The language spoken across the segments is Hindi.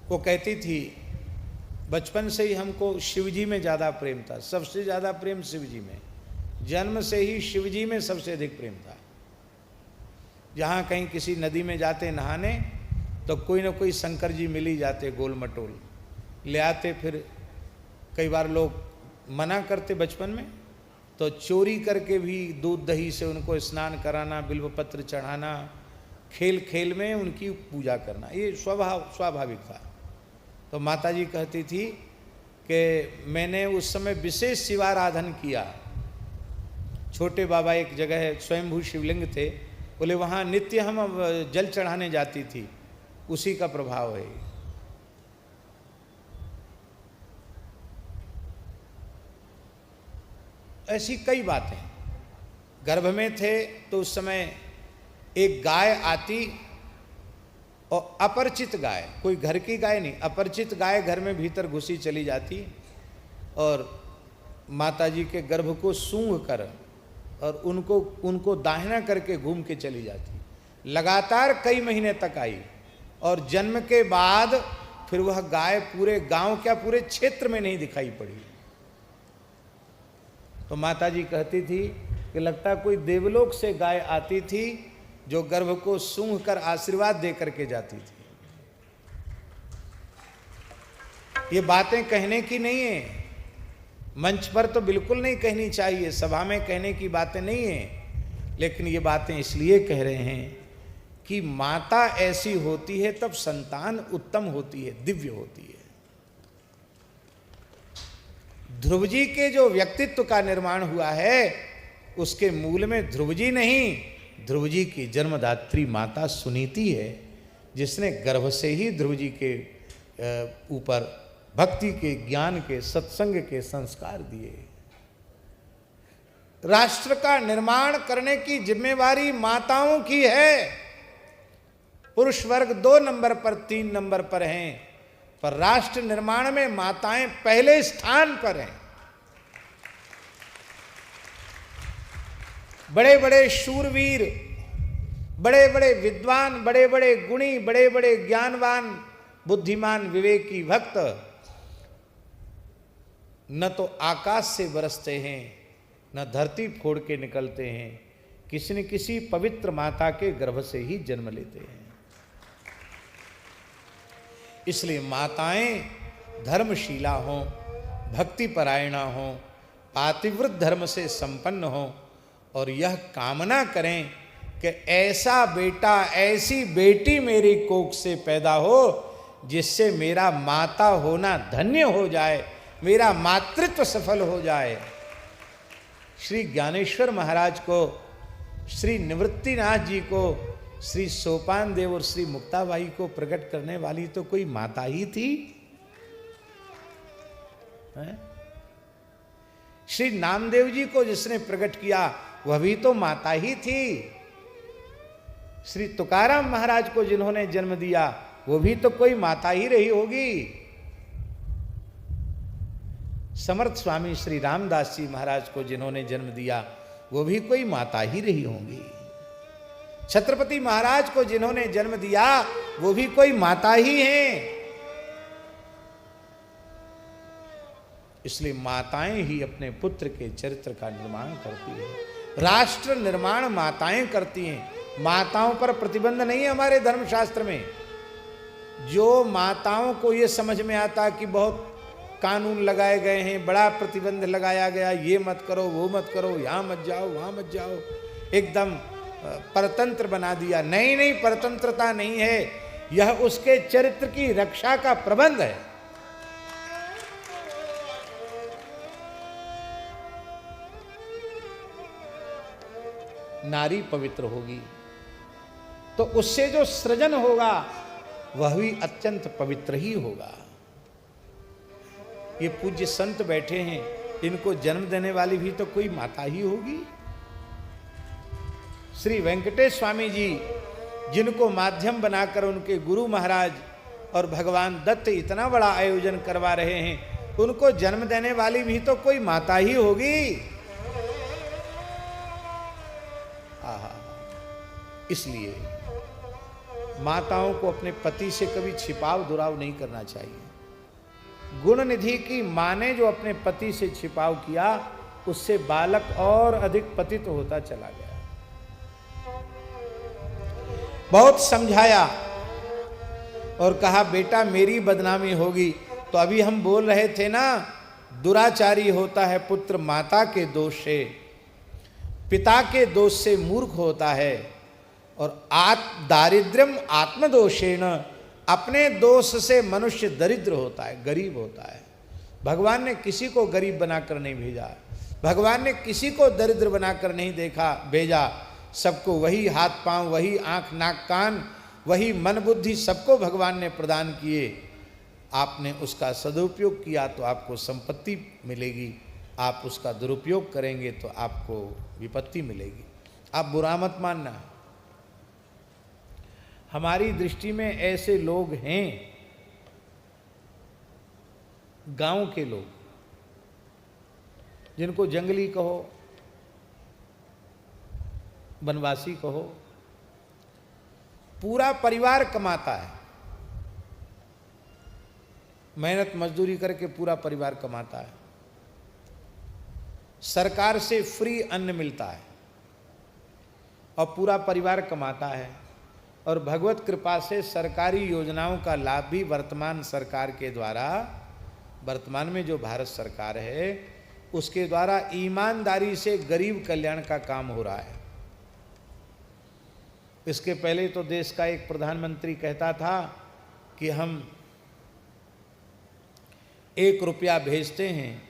वो कहती थी बचपन से ही हमको शिवजी में ज़्यादा प्रेम था, सबसे ज़्यादा प्रेम शिवजी में, जन्म से ही शिवजी में सबसे अधिक प्रेम था। जहाँ कहीं किसी नदी में जाते नहाने तो कोई ना कोई शंकर जी मिल ही जाते, गोल मटोल ले आते। फिर कई बार लोग मना करते बचपन में, तो चोरी करके भी दूध दही से उनको स्नान कराना, बिल्वपत्र चढ़ाना, खेल खेल में उनकी पूजा करना, ये स्वाभाविक था। तो माताजी कहती थी कि मैंने उस समय विशेष शिवाराधन किया। छोटे बाबा एक जगह स्वयंभू शिवलिंग थे, बोले वहाँ नित्य हम जल चढ़ाने जाती थी, उसी का प्रभाव है। ऐसी कई बातें। गर्भ में थे तो उस समय एक गाय आती, और अपरिचित गाय, कोई घर की गाय नहीं, अपरिचित गाय घर में भीतर घुसी चली जाती और माताजी के गर्भ को सूंघ कर और उनको दाहिना करके घूम के चली जाती। लगातार कई महीने तक आई और जन्म के बाद फिर वह गाय पूरे गांव क्या पूरे क्षेत्र में नहीं दिखाई पड़ी। तो माताजी कहती थी कि लगता कोई देवलोक से गाय आती थी जो गर्भ को सूंघ कर आशीर्वाद दे करके जाती थी। ये बातें कहने की नहीं है, मंच पर तो बिल्कुल नहीं कहनी चाहिए, सभा में कहने की बातें नहीं है, लेकिन ये बातें इसलिए कह रहे हैं कि माता ऐसी होती है तब संतान उत्तम होती है, दिव्य होती है। ध्रुव जी के जो व्यक्तित्व का निर्माण हुआ है उसके मूल में ध्रुव जी नहीं, ध्रुव जी की जन्मदात्री माता सुनीति है, जिसने गर्भ से ही ध्रुव जी के ऊपर भक्ति के, ज्ञान के, सत्संग के संस्कार दिए। राष्ट्र का निर्माण करने की जिम्मेवारी माताओं की है। पुरुष वर्ग 2 नंबर पर, 3 नंबर पर हैं, पर राष्ट्र निर्माण में माताएं पहले स्थान पर हैं। बड़े बड़े शूरवीर, बड़े बड़े विद्वान, बड़े बड़े गुणी, बड़े बड़े ज्ञानवान, बुद्धिमान, विवेकी भक्त न तो आकाश से बरसते हैं, न धरती फोड़ के निकलते हैं, किसी न किसी पवित्र माता के गर्भ से ही जन्म लेते हैं। इसलिए माताएं धर्मशीला हों, भक्तिपरायणा हों, पातिव्रत धर्म से संपन्न हों और यह कामना करें कि ऐसा बेटा, ऐसी बेटी मेरी कोख से पैदा हो जिससे मेरा माता होना धन्य हो जाए, मेरा मातृत्व सफल हो जाए। श्री ज्ञानेश्वर महाराज को, श्री निवृत्तिनाथ जी को, श्री सोपान देव और श्री मुक्ताबाई को प्रकट करने वाली तो कोई माता ही थी। श्री नामदेव जी को जिसने प्रकट किया वह भी तो माता ही थी। श्री तुकाराम महाराज को जिन्होंने जन्म दिया वो भी तो कोई माता ही रही होगी। समर्थ स्वामी श्री रामदास जी महाराज को जिन्होंने जन्म दिया वो भी कोई माता ही रही होंगी। छत्रपति महाराज को जिन्होंने जन्म दिया वो भी कोई माता ही हैं। इसलिए माताएं ही अपने पुत्र के चरित्र का निर्माण करती हैं, राष्ट्र निर्माण माताएं करती हैं। माताओं पर प्रतिबंध नहीं है हमारे धर्मशास्त्र में। जो माताओं को ये समझ में आता कि बहुत कानून लगाए गए हैं, बड़ा प्रतिबंध लगाया गया, ये मत करो, वो मत करो, यहाँ मत जाओ, वहाँ मत जाओ, एकदम परतंत्र बना दिया। नहीं नहीं, परतंत्रता नहीं है, यह उसके चरित्र की रक्षा का प्रबंध है। नारी पवित्र होगी तो उससे जो सृजन होगा वह भी अत्यंत पवित्र ही होगा। ये पूज्य संत बैठे हैं, इनको जन्म देने वाली भी तो कोई माता ही होगी। श्री वेंकटेश स्वामी जी जिनको माध्यम बनाकर उनके गुरु महाराज और भगवान दत्त इतना बड़ा आयोजन करवा रहे हैं, उनको जन्म देने वाली भी तो कोई माता ही होगी। इसलिए माताओं को अपने पति से कभी छिपाव दुराव नहीं करना चाहिए। गुण निधि की मां ने जो अपने पति से छिपाव किया, उससे बालक और अधिक पतित होता चला गया। बहुत समझाया और कहा बेटा मेरी बदनामी होगी। तो अभी हम बोल रहे थे ना, दुराचारी होता है पुत्र माता के दोष से, पिता के दोष से मूर्ख होता है, और दारिद्र्यम आत्मदोषेण, अपने दोष से मनुष्य दरिद्र होता है, गरीब होता है। भगवान ने किसी को गरीब बनाकर नहीं भेजा, भगवान ने किसी को दरिद्र बनाकर नहीं भेजा। सबको वही हाथ पांव, वही आंख नाक कान, वही मन बुद्धि सबको भगवान ने प्रदान किए। आपने उसका सदुपयोग किया तो आपको संपत्ति मिलेगी, आप उसका दुरुपयोग करेंगे तो आपको विपत्ति मिलेगी। आप बुरा मत मानना। हमारी दृष्टि में ऐसे लोग हैं, गांव के लोग, जिनको जंगली कहो, वनवासी कहो, पूरा परिवार कमाता है, मेहनत मजदूरी करके पूरा परिवार कमाता है, सरकार से फ्री अन्न मिलता है और पूरा परिवार कमाता है, और भगवत कृपा से सरकारी योजनाओं का लाभ भी वर्तमान सरकार के द्वारा, वर्तमान में जो भारत सरकार है उसके द्वारा ईमानदारी से गरीब कल्याण का काम हो रहा है। इसके पहले तो देश का एक प्रधानमंत्री कहता था कि हम 1 रुपया भेजते हैं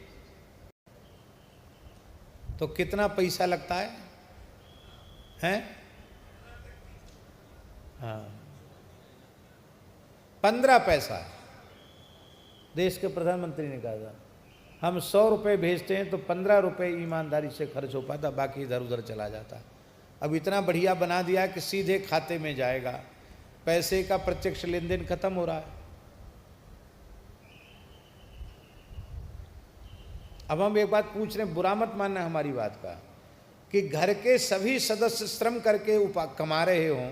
तो कितना पैसा लगता है, हैं? हाँ, 15 पैसा। देश के प्रधानमंत्री ने कहा था हम 100 रुपये भेजते हैं तो 15 रुपये ईमानदारी से खर्च हो पाता, बाकी इधर उधर चला जाता। अब इतना बढ़िया बना दिया कि सीधे खाते में जाएगा, पैसे का प्रत्यक्ष लेन देन खत्म हो रहा है। अब हम एक बात पूछ रहे हैं, बुरा मत मानना हमारी बात का, कि घर के सभी सदस्य श्रम करके कमा रहे हों,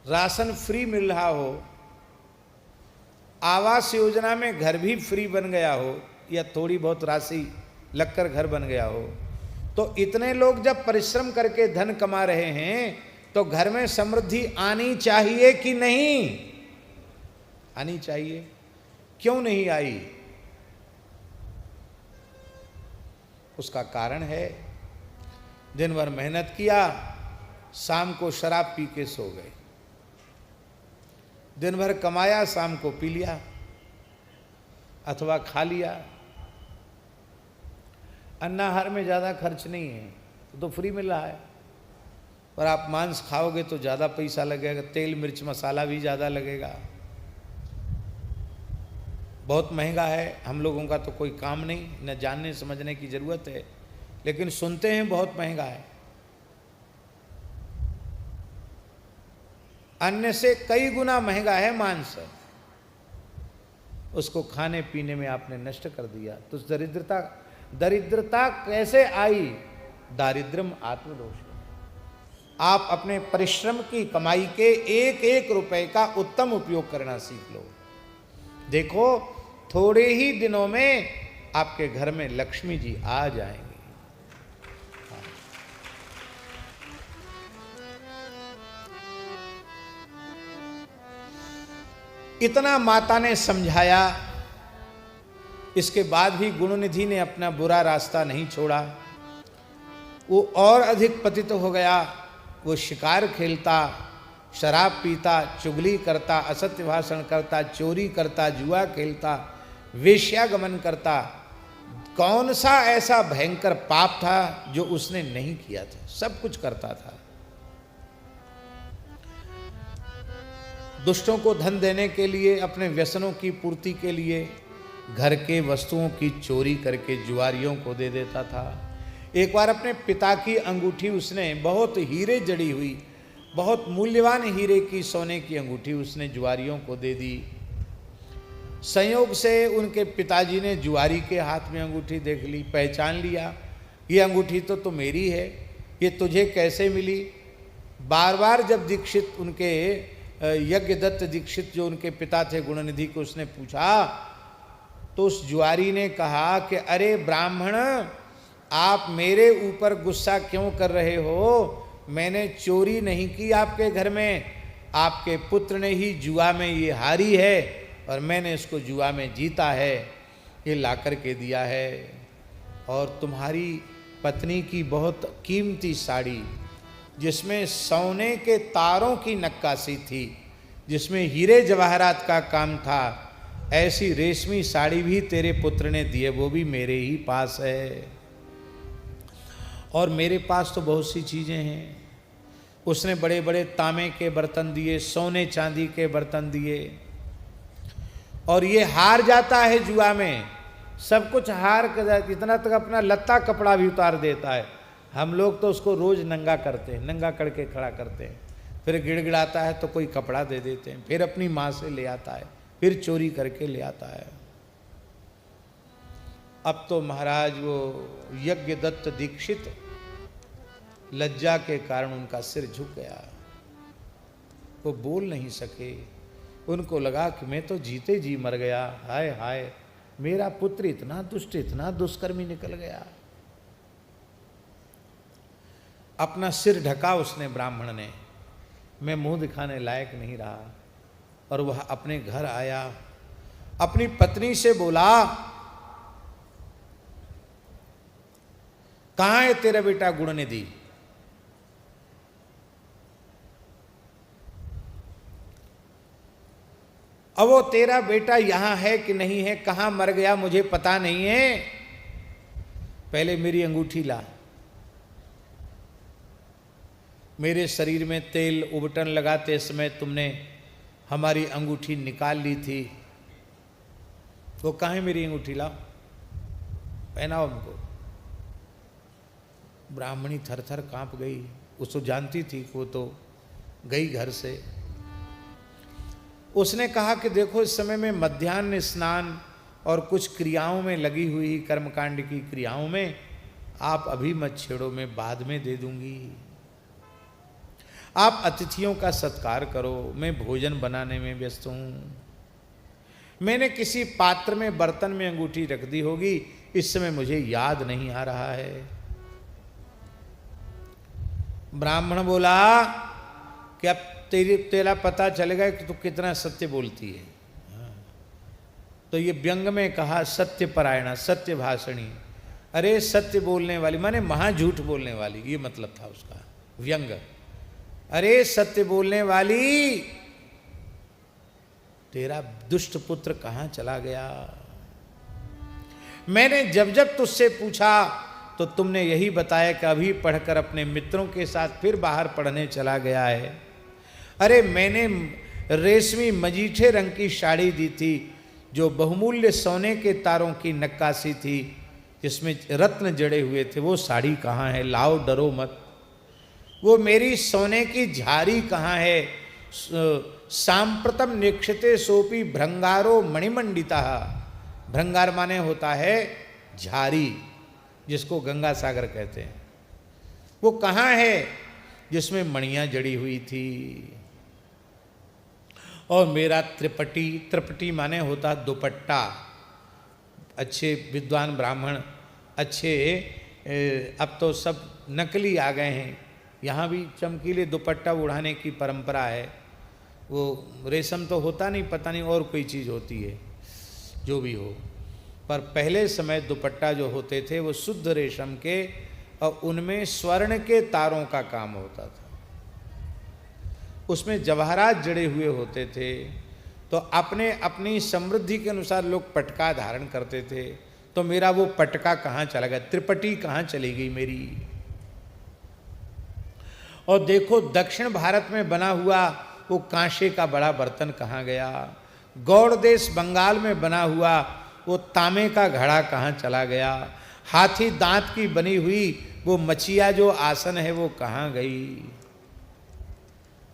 राशन फ्री मिल रहा हो, आवास योजना में घर भी फ्री बन गया हो, या थोड़ी बहुत राशि लगकर घर बन गया हो, तो इतने लोग जब परिश्रम करके धन कमा रहे हैं तो घर में समृद्धि आनी चाहिए कि नहीं आनी चाहिए? क्यों नहीं आई? उसका कारण है, दिन भर मेहनत किया, शाम को शराब पी के सो गए, दिन भर कमाया, शाम को पी लिया अथवा खा लिया। अन्नाहार में ज़्यादा खर्च नहीं है तो फ्री मिल रहा है, पर आप मांस खाओगे तो ज़्यादा पैसा लगेगा, तेल मिर्च मसाला भी ज़्यादा लगेगा, बहुत महंगा है। हम लोगों का तो कोई काम नहीं, न जानने समझने की ज़रूरत है, लेकिन सुनते हैं बहुत महंगा है। अन्य से कई गुना महंगा है मांस, उसको खाने पीने में आपने नष्ट कर दिया। तो दरिद्रता कैसे आई? दारिद्र्यम आत्मदोष। आप अपने परिश्रम की कमाई के 1-1 रुपए का उत्तम उपयोग करना सीख लो। देखो थोड़े ही दिनों में आपके घर में लक्ष्मी जी आ जाएंगी। इतना माता ने समझाया, इसके बाद भी गुणनिधि ने अपना बुरा रास्ता नहीं छोड़ा। वो और अधिक पतित हो गया। वो शिकार खेलता, शराब पीता, चुगली करता, असत्य भाषण करता, चोरी करता, जुआ खेलता, वेश्यागमन करता। कौन सा ऐसा भयंकर पाप था जो उसने नहीं किया था? सब कुछ करता था। दुष्टों को धन देने के लिए, अपने व्यसनों की पूर्ति के लिए घर के वस्तुओं की चोरी करके जुआरियों को दे देता था। एक बार अपने पिता की अंगूठी उसने, बहुत हीरे जड़ी हुई, बहुत मूल्यवान हीरे की, सोने की अंगूठी उसने जुआरियों को दे दी। संयोग से उनके पिताजी ने जुआरी के हाथ में अंगूठी देख ली, पहचान लिया, ये अंगूठी तो मेरी है, ये तुझे कैसे मिली? बार बार जब दीक्षित उनके यज्ञदत्त दीक्षित जो उनके पिता थे गुणनिधि को उसने पूछा, तो उस जुआरी ने कहा कि अरे ब्राह्मण, आप मेरे ऊपर गुस्सा क्यों कर रहे हो? मैंने चोरी नहीं की आपके घर में, आपके पुत्र ने ही जुआ में ये हारी है और मैंने इसको जुआ में जीता है, ये ला कर के दिया है। और तुम्हारी पत्नी की बहुत कीमती साड़ी जिसमें सोने के तारों की नक्काशी थी, जिसमें हीरे जवाहरात का काम था, ऐसी रेशमी साड़ी भी तेरे पुत्र ने दी है, वो भी मेरे ही पास है। और मेरे पास तो बहुत सी चीज़ें हैं। उसने बड़े बड़े तांबे के बर्तन दिए, सोने चांदी के बर्तन दिए, और ये हार जाता है जुआ में, सब कुछ हार कर, इतना तक अपना लत्ता कपड़ा भी उतार देता है। हम लोग तो उसको रोज नंगा करते हैं, नंगा करके खड़ा करते हैं, फिर गिड़गिड़ाता है तो कोई कपड़ा दे देते हैं, फिर अपनी माँ से ले आता है, फिर चोरी करके ले आता है। अब तो महाराज वो यज्ञदत्त दीक्षित लज्जा के कारण उनका सिर झुक गया, वो बोल नहीं सके। उनको लगा कि मैं तो जीते जी मर गया, हाय हाय, मेरा पुत्र इतना दुष्ट, इतना दुष्कर्मी निकल गया। अपना सिर ढका उसने ब्राह्मण ने, मैं मुंह दिखाने लायक नहीं रहा। और वह अपने घर आया, अपनी पत्नी से बोला, कहां है तेरा बेटा गुणनिधि? अब वो तेरा बेटा यहां है कि नहीं है, कहां मर गया मुझे पता नहीं है, पहले मेरी अंगूठी ला। मेरे शरीर में तेल उबटन लगाते समय तुमने हमारी अंगूठी निकाल ली थी, वो कहाँ है मेरी अंगूठी? ला, पहनाओ हमको। ब्राह्मणी थर थर कांप गई, उसको जानती थी कि वो तो गई घर से। उसने कहा कि देखो, इस समय में मध्याह्न स्नान और कुछ क्रियाओं में लगी हुई, कर्मकांड की क्रियाओं में, आप अभी मत छेड़ो, मैं बाद में दे दूंगी। आप अतिथियों का सत्कार करो, मैं भोजन बनाने में व्यस्त हूं। मैंने किसी पात्र में, बर्तन में अंगूठी रख दी होगी, इस समय मुझे याद नहीं आ रहा है। ब्राह्मण बोला कि अब तेरा पता चलेगा कि तू कितना सत्य बोलती है। तो ये व्यंग में कहा सत्य परायणा, सत्य भाषणी। अरे सत्य बोलने वाली, माने महा झूठ बोलने वाली, ये मतलब था उसका व्यंग। अरे सत्य बोलने वाली, तेरा दुष्ट पुत्र कहां चला गया? मैंने जब जब तुझसे पूछा तो तुमने यही बताया कि अभी पढ़कर अपने मित्रों के साथ फिर बाहर पढ़ने चला गया है। अरे मैंने रेशमी मजीठे रंग की साड़ी दी थी, जो बहुमूल्य सोने के तारों की नक्काशी थी, जिसमें रत्न जड़े हुए थे, वो साड़ी कहाँ है? लाओ, डरो मत। वो मेरी सोने की झारी कहाँ है? सांप्रतम निक्षिते सोपी भृंगारो मणिमंडिता। भृंगार माने होता है झारी, जिसको गंगा सागर कहते हैं। वो कहाँ है जिसमें मणियां जड़ी हुई थी? और मेरा त्रिपटी, त्रिपटी माने होता दुपट्टा। अच्छे विद्वान ब्राह्मण, अच्छे, अब तो सब नकली आ गए हैं, यहाँ भी चमकीले दुपट्टा उड़ाने की परंपरा है। वो रेशम तो होता नहीं, पता नहीं और कोई चीज़ होती है, जो भी हो, पर पहले समय दुपट्टा जो होते थे वो शुद्ध रेशम के, और उनमें स्वर्ण के तारों का काम होता था, उसमें जवाहरात जड़े हुए होते थे। तो अपने अपनी समृद्धि के अनुसार लोग पटका धारण करते थे। तो मेरा वो पटका कहाँ चला गया? त्रिपटी कहाँ चली गई मेरी? और देखो, दक्षिण भारत में बना हुआ वो कांसे का बड़ा बर्तन कहाँ गया? गौड़ देश बंगाल में बना हुआ वो तांबे का घड़ा कहाँ चला गया? हाथी दांत की बनी हुई वो मछिया जो आसन है, वो कहाँ गई?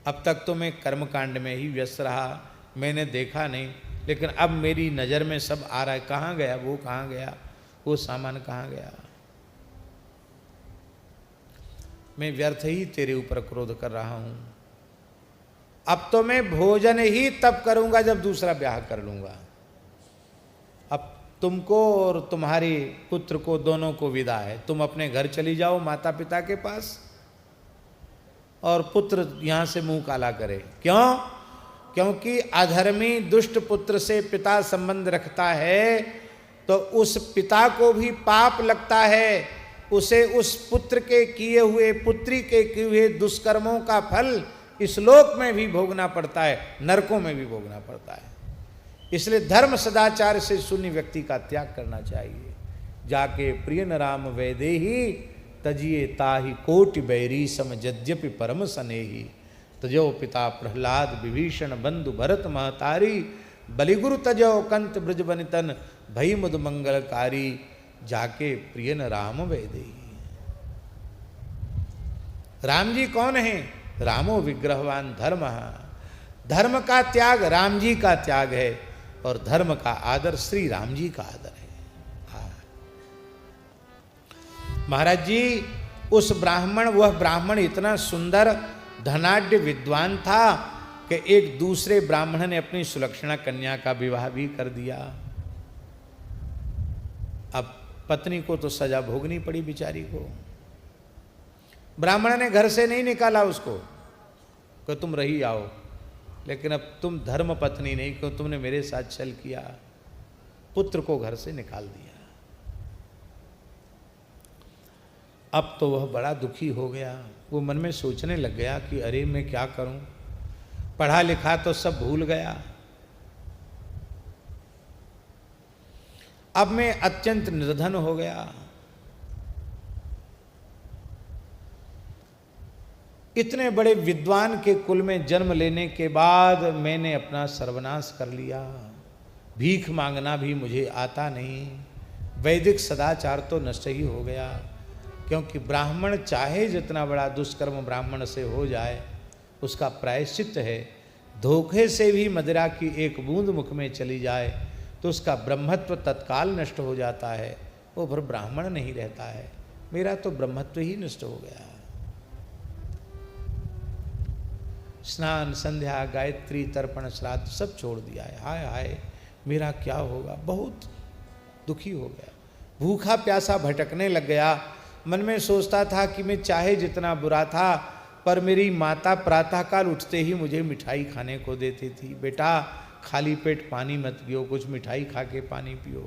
अब तक तो मैं कर्मकांड में ही व्यस्त रहा, मैंने देखा नहीं, लेकिन अब मेरी नज़र में सब आ रहा है। कहाँ गया वो? कहाँ गया वो? सामान कहाँ गया? मैं व्यर्थ ही तेरे ऊपर क्रोध कर रहा हूं। अब तो मैं भोजन ही तब करूंगा जब दूसरा ब्याह कर लूंगा। अब तुमको और तुम्हारे पुत्र को दोनों को विदा है, तुम अपने घर चली जाओ माता पिता के पास, और पुत्र यहां से मुंह काला करे। क्यों? क्योंकि अधर्मी दुष्ट पुत्र से पिता संबंध रखता है तो उस पिता को भी पाप लगता है, उसे उस पुत्र के किए हुए, पुत्री के किए हुए दुष्कर्मों का फल इस लोक में भी भोगना पड़ता है, नरकों में भी भोगना पड़ता है। इसलिए धर्म सदाचार से शून्य व्यक्ति का त्याग करना चाहिए। जाके प्रिय न राम वैदेही तजिए ताहि कोटि बैरी सम यद्यपि परम स्नेही। तजो पिता प्रहलाद विभीषण बंधु भरत महतारी बलिगुरु तजो कंत ब्रज बनितन भई मुद मंगलकारी। जाके प्रिय न राम वैदेही। राम जी कौन है? रामो विग्रहवान धर्म। धर्म का त्याग राम जी का त्याग है और धर्म का आदर श्री राम जी का आदर है। महाराज जी उस ब्राह्मण, वह ब्राह्मण इतना सुंदर धनाढ्य विद्वान था कि एक दूसरे ब्राह्मण ने अपनी सुलक्षणा कन्या का विवाह भी कर दिया। अब पत्नी को तो सजा भोगनी पड़ी बेचारी को। ब्राह्मण ने घर से नहीं निकाला उसको कि तुम रही आओ, लेकिन अब तुम धर्म पत्नी नहीं, क्यों तुमने मेरे साथ छल किया। पुत्र को घर से निकाल दिया। अब तो वह बड़ा दुखी हो गया। वो मन में सोचने लग गया कि अरे मैं क्या करूं, पढ़ा लिखा तो सब भूल गया, अब मैं अत्यंत निर्धन हो गया। इतने बड़े विद्वान के कुल में जन्म लेने के बाद मैंने अपना सर्वनाश कर लिया। भीख मांगना भी मुझे आता नहीं। वैदिक सदाचार तो नष्ट ही हो गया, क्योंकि ब्राह्मण चाहे जितना बड़ा दुष्कर्म ब्राह्मण से हो जाए उसका प्रायश्चित है। धोखे से भी मदिरा की एक बूंद मुख में चली जाए तो उसका ब्रह्मत्व तत्काल नष्ट हो जाता है, वो फिर ब्राह्मण नहीं रहता है। मेरा तो ब्रह्मत्व ही नष्ट हो गया। स्नान संध्या गायत्री तर्पण श्राद्ध सब छोड़ दिया है। हाय हाय मेरा क्या होगा, बहुत दुखी हो गया। भूखा प्यासा भटकने लग गया। मन में सोचता था कि मैं चाहे जितना बुरा था, पर मेरी माता प्रातःकाल उठते ही मुझे मिठाई खाने को देती थी। बेटा खाली पेट पानी मत पियो, कुछ मिठाई खा के पानी पियो।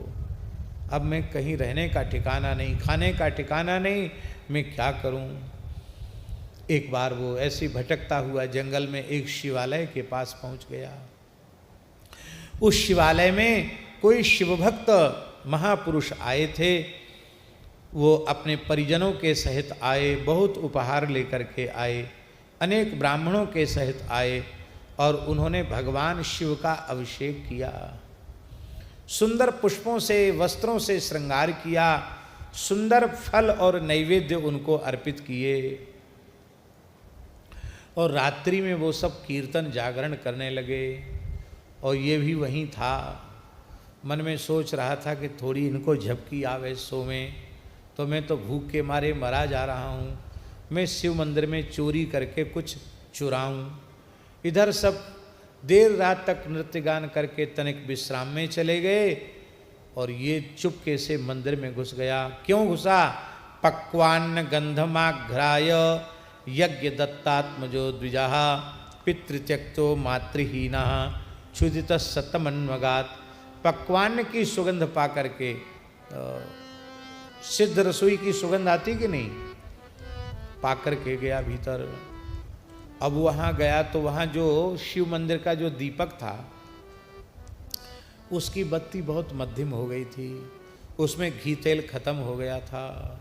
अब मैं कहीं रहने का ठिकाना नहीं, खाने का ठिकाना नहीं, मैं क्या करूं। एक बार वो ऐसे भटकता हुआ जंगल में एक शिवालय के पास पहुंच गया। उस शिवालय में कोई शिवभक्त महापुरुष आए थे। वो अपने परिजनों के सहित आए, बहुत उपहार लेकर के आए, अनेक ब्राह्मणों के सहित आए और उन्होंने भगवान शिव का अभिषेक किया। सुंदर पुष्पों से, वस्त्रों से श्रृंगार किया, सुंदर फल और नैवेद्य उनको अर्पित किए। और रात्रि में वो सब कीर्तन जागरण करने लगे और ये भी वहीं था। मन में सोच रहा था कि थोड़ी इनको झपकी आवे सो में, तो मैं तो भूख के मारे मरा जा रहा हूँ। मैं शिव मंदिर में चोरी करके कुछ चुराऊँ। इधर सब देर रात तक नृत्य गान करके तनिक विश्राम में चले गए और ये चुपके से मंदिर में घुस गया। क्यों घुसा? पक्वान्न गंधमाघ्राय यज्ञ दत्तात्मजो द्विजा पितृत्यक्तो मातृहीना क्षुदित सतमन्वगात। पक्वान्न की सुगंध पा करके, सिद्ध रसोई की सुगंध आती कि नहीं, पा करके गया भीतर। अब वहाँ गया तो वहाँ जो शिव मंदिर का जो दीपक था उसकी बत्ती बहुत मध्यम हो गई थी, उसमें घी तेल खत्म हो गया था।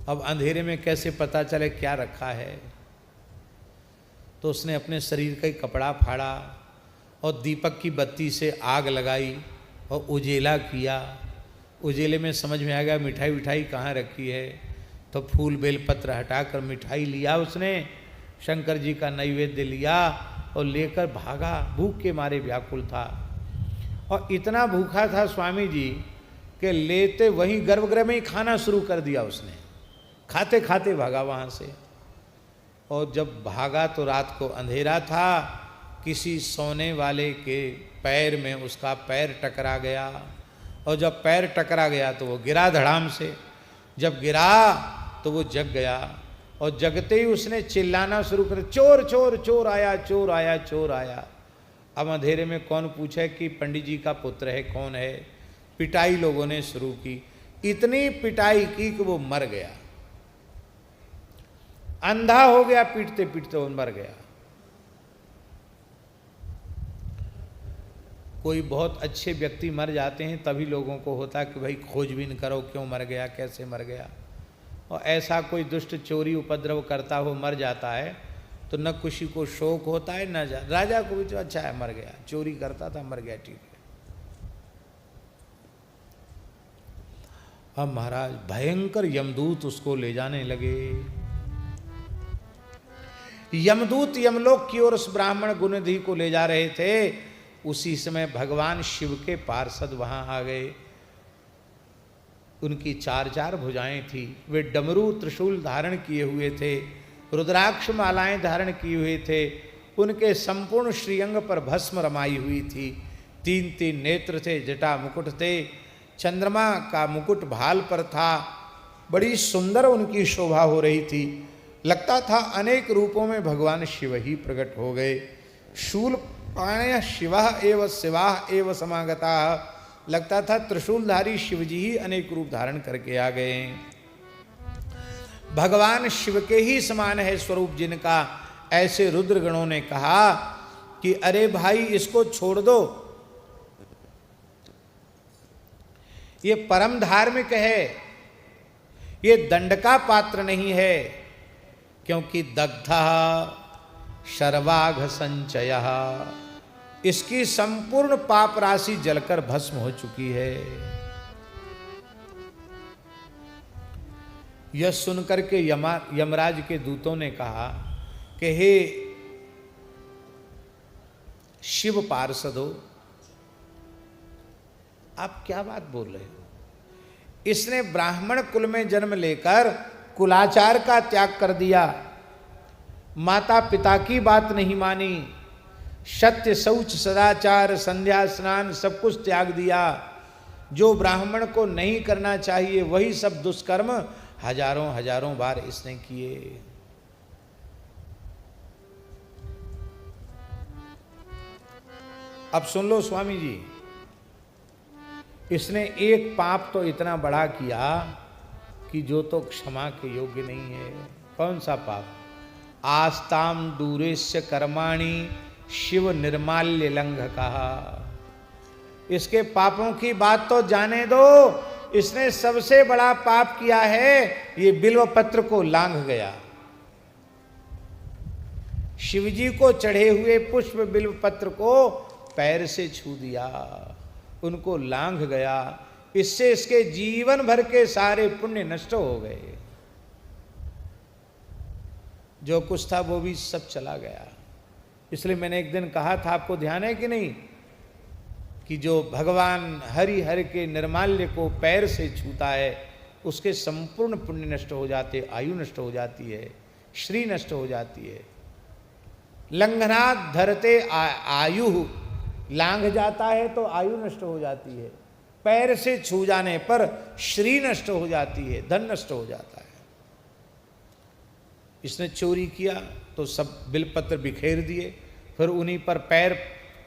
अब अंधेरे में कैसे पता चले क्या रखा है। तो उसने अपने शरीर का ही कपड़ा फाड़ा और दीपक की बत्ती से आग लगाई और उजेला किया। उजेले में समझ में आ गया मिठाई विठाई कहाँ रखी है। तो फूल बेलपत्र हटाकर मिठाई लिया उसने, शंकर जी का नैवेद्य लिया और लेकर भागा। भूख के मारे व्याकुल था और इतना भूखा था स्वामी जी कि लेते वहीं गर्भगृह में ही खाना शुरू कर दिया उसने। खाते खाते भागा वहाँ से। और जब भागा तो रात को अंधेरा था, किसी सोने वाले के पैर में उसका पैर टकरा गया, और जब पैर टकरा गया तो वो गिरा धड़ाम से। जब गिरा तो वो जग गया, और जगते ही उसने चिल्लाना शुरू कर, चोर चोर चोर आया, चोर आया, चोर आया। अब अंधेरे में कौन पूछे कि पंडित जी का पुत्र है, कौन है। पिटाई लोगों ने शुरू की, इतनी पिटाई की कि वो मर गया, अंधा हो गया, पीटते पीटते वो मर गया। कोई बहुत अच्छे व्यक्ति मर जाते हैं तभी लोगों को होता है कि भाई खोजबीन करो, क्यों मर गया, कैसे मर गया। और ऐसा कोई दुष्ट चोरी उपद्रव करता हो मर जाता है तो न किसी को शोक होता है, न राजा को भी तो अच्छा है मर गया, चोरी करता था मर गया, ठीक है। अब महाराज भयंकर यमदूत उसको ले जाने लगे। यमदूत यमलोक की ओर उस ब्राह्मण गुणनिधि को ले जा रहे थे। उसी समय भगवान शिव के पार्षद वहां आ गए। उनकी चार चार भुजाएं थी, वे डमरू त्रिशूल धारण किए हुए थे, रुद्राक्ष मालाएं धारण किए हुए थे, उनके संपूर्ण श्रीअंग पर भस्म रमाई हुई थी, तीन तीन नेत्र थे, जटा मुकुट थे, चंद्रमा का मुकुट भाल पर था, बड़ी सुंदर उनकी शोभा हो रही थी। लगता था अनेक रूपों में भगवान शिव ही प्रकट हो गए। शूल पाणय शिवा एव शिवा एव समागता, लगता था त्रिशूलधारी शिवजी ही अनेक रूप धारण करके आ गए। भगवान शिव के ही समान है स्वरूप जिनका। ऐसे रुद्रगणों ने कहा कि अरे भाई इसको छोड़ दो, ये परम धार्मिक है, ये दंड का पात्र नहीं है, क्योंकि दग्धा शर्वाघ संचय, इसकी संपूर्ण पाप राशि जलकर भस्म हो चुकी है। यह सुनकर के यमराज के दूतों ने कहा कि हे शिव पार्षदो, आप क्या बात बोल रहे हो। इसने ब्राह्मण कुल में जन्म लेकर कुलाचार का त्याग कर दिया, माता पिता की बात नहीं मानी, सत्य शौच सदाचार संध्या स्नान सब कुछ त्याग दिया। जो ब्राह्मण को नहीं करना चाहिए वही सब दुष्कर्म हजारों हजारों बार इसने किए। अब सुन लो स्वामी जी, इसने एक पाप तो इतना बड़ा किया कि जो तो क्षमा के योग्य नहीं है। कौन सा पाप। आस्ताम दूरेश्य कर्माणि शिव निर्माल्य लंघ कहा। इसके पापों की बात तो जाने दो, इसने सबसे बड़ा पाप किया है, ये बिल्व पत्र को लांघ गया। शिवजी को चढ़े हुए पुष्प बिल्व पत्र को पैर से छू दिया, उनको लांघ गया। इससे इसके जीवन भर के सारे पुण्य नष्ट हो गए, जो कुछ था वो भी सब चला गया। इसलिए मैंने एक दिन कहा था, आपको ध्यान है कि नहीं, कि जो भगवान हरि हरि के निर्माल्य को पैर से छूता है उसके संपूर्ण पुण्य नष्ट हो जाते, आयु नष्ट हो जाती है, श्री नष्ट हो जाती है। लंघनात् धरते आयु, लांघ जाता है तो आयु नष्ट हो जाती है, पैर से छू जाने पर श्री नष्ट हो जाती है, धन नष्ट हो जाता है। इसने चोरी किया तो सब बिलपत्र बिखेर दिए, फिर उन्हीं पर पैर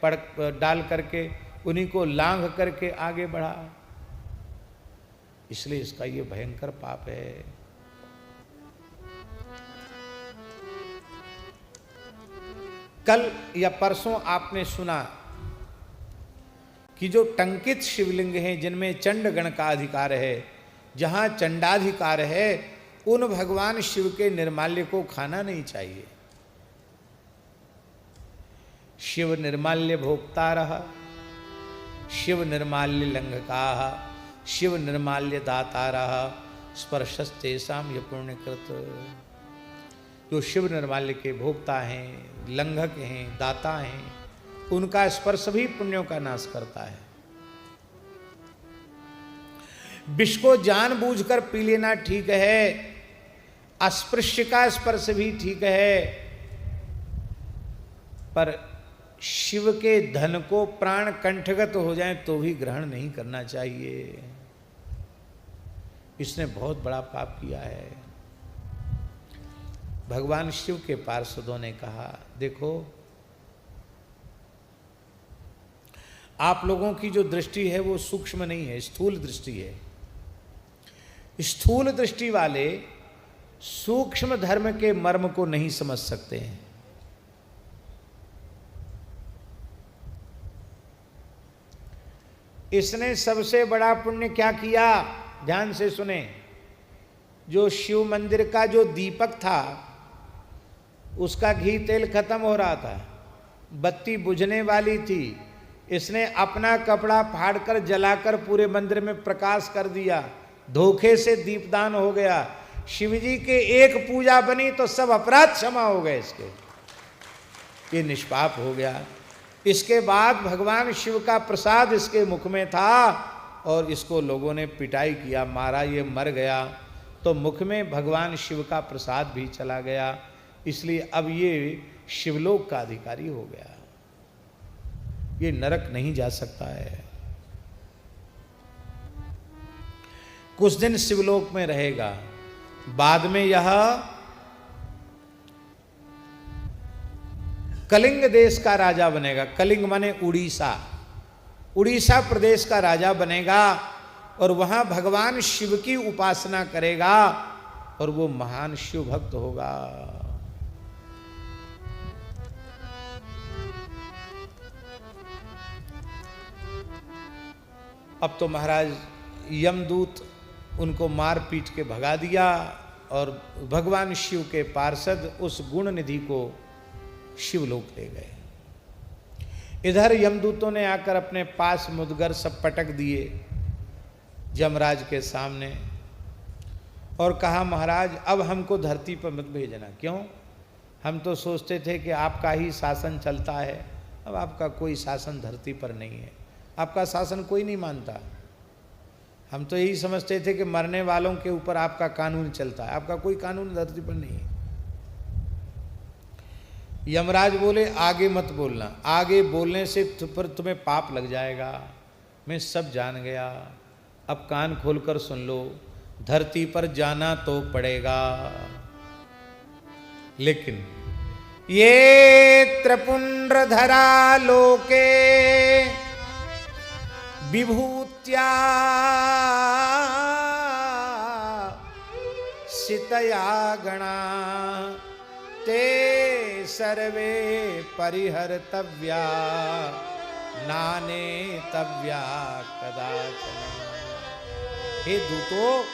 पड़ डाल करके उन्हीं को लांघ करके आगे बढ़ा। इसलिए इसका ये भयंकर पाप है। कल या परसों आपने सुना कि जो टंकित शिवलिंग हैं जिनमें चंड गण का अधिकार है, जहां चंडाधिकार है, उन भगवान शिव के निर्माल्य को खाना नहीं चाहिए। शिव निर्माल्य भोक्ता रहा, शिव निर्माल्य लंघकाः, शिव निर्माल्य दाता रहा, स्पर्शस्तेषां य पुण्यकृत। जो शिव निर्माल्य के भोक्ता हैं, लंघक हैं, दाता हैं, उनका स्पर्श भी पुण्यों का नाश करता है। विष को जानबूझकर पी लेना ठीक है, अस्पृश्य का स्पर्श भी ठीक है, पर शिव के धन को प्राण कंठगत हो जाए तो भी ग्रहण नहीं करना चाहिए। इसने बहुत बड़ा पाप किया है। भगवान शिव के पार्षदों ने कहा, देखो आप लोगों की जो दृष्टि है वो सूक्ष्म नहीं है, स्थूल दृष्टि है। स्थूल दृष्टि वाले सूक्ष्म धर्म के मर्म को नहीं समझ सकते हैं। इसने सबसे बड़ा पुण्य क्या किया, ध्यान से सुने। जो शिव मंदिर का जो दीपक था उसका घी तेल खत्म हो रहा था, बत्ती बुझने वाली थी, इसने अपना कपड़ा फाड़कर जलाकर पूरे मंदिर में प्रकाश कर दिया, धोखे से दीपदान हो गया। शिवजी के एक पूजा बनी तो सब अपराध क्षमा हो गए इसके, ये निष्पाप हो गया। इसके बाद भगवान शिव का प्रसाद इसके मुख में था और इसको लोगों ने पिटाई किया, मारा, ये मर गया तो मुख में भगवान शिव का प्रसाद भी चला गया, इसलिए अब ये शिवलोक का अधिकारी हो गया, ये नरक नहीं जा सकता है। कुछ दिन शिवलोक में रहेगा, बाद में यह कलिंग देश का राजा बनेगा। कलिंग माने उड़ीसा, उड़ीसा प्रदेश का राजा बनेगा और वहां भगवान शिव की उपासना करेगा और वो महान शिव भक्त होगा। अब तो महाराज यमदूत उनको मार पीट के भगा दिया और भगवान शिव के पार्षद उस गुण निधि को शिवलोक ले गए। इधर यमदूतों ने आकर अपने पास मुदगर सब पटक दिए यमराज के सामने और कहा, महाराज अब हमको धरती पर मत भेजना। क्यों? हम तो सोचते थे कि आपका ही शासन चलता है, अब आपका कोई शासन धरती पर नहीं है, आपका शासन कोई नहीं मानता। हम तो यही समझते थे कि मरने वालों के ऊपर आपका कानून चलता है, आपका कोई कानून धरती पर नहीं है। यमराज बोले, आगे मत बोलना, आगे बोलने से पर तुम्हें पाप लग जाएगा। मैं सब जान गया, अब कान खोलकर सुन लो, धरती पर जाना तो पड़ेगा, लेकिन ये त्रिपुंड्रधरा लोके विभूत्या सितया गणा ते सर्वे परिहर्तव्या नानेतव्या कदाचन। हे दूतो,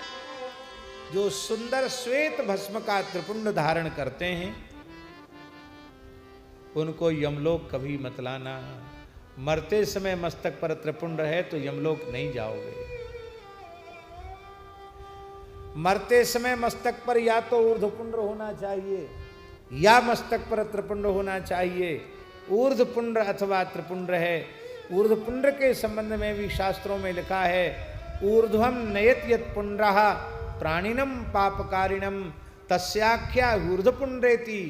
जो सुंदर श्वेत भस्म का त्रिपुंड धारण करते हैं उनको यमलोक कभी मत लाना। मरते समय मस्तक पर त्रिपुंड है तो यमलोक नहीं जाओगे। मरते समय मस्तक पर या तो ऊर्ध्वपुंड होना चाहिए या मस्तक पर त्रिपुंड होना चाहिए। ऊर्ध्वपुंड अथवा त्रिपुंड है। ऊर्ध्वपुंड के संबंध में भी शास्त्रों में लिखा है, ऊर्ध्वम नयत यत पुंड्रः प्राणिनम पापकारिणम तस्याख्या ऊर्ध्वपुंड्रेति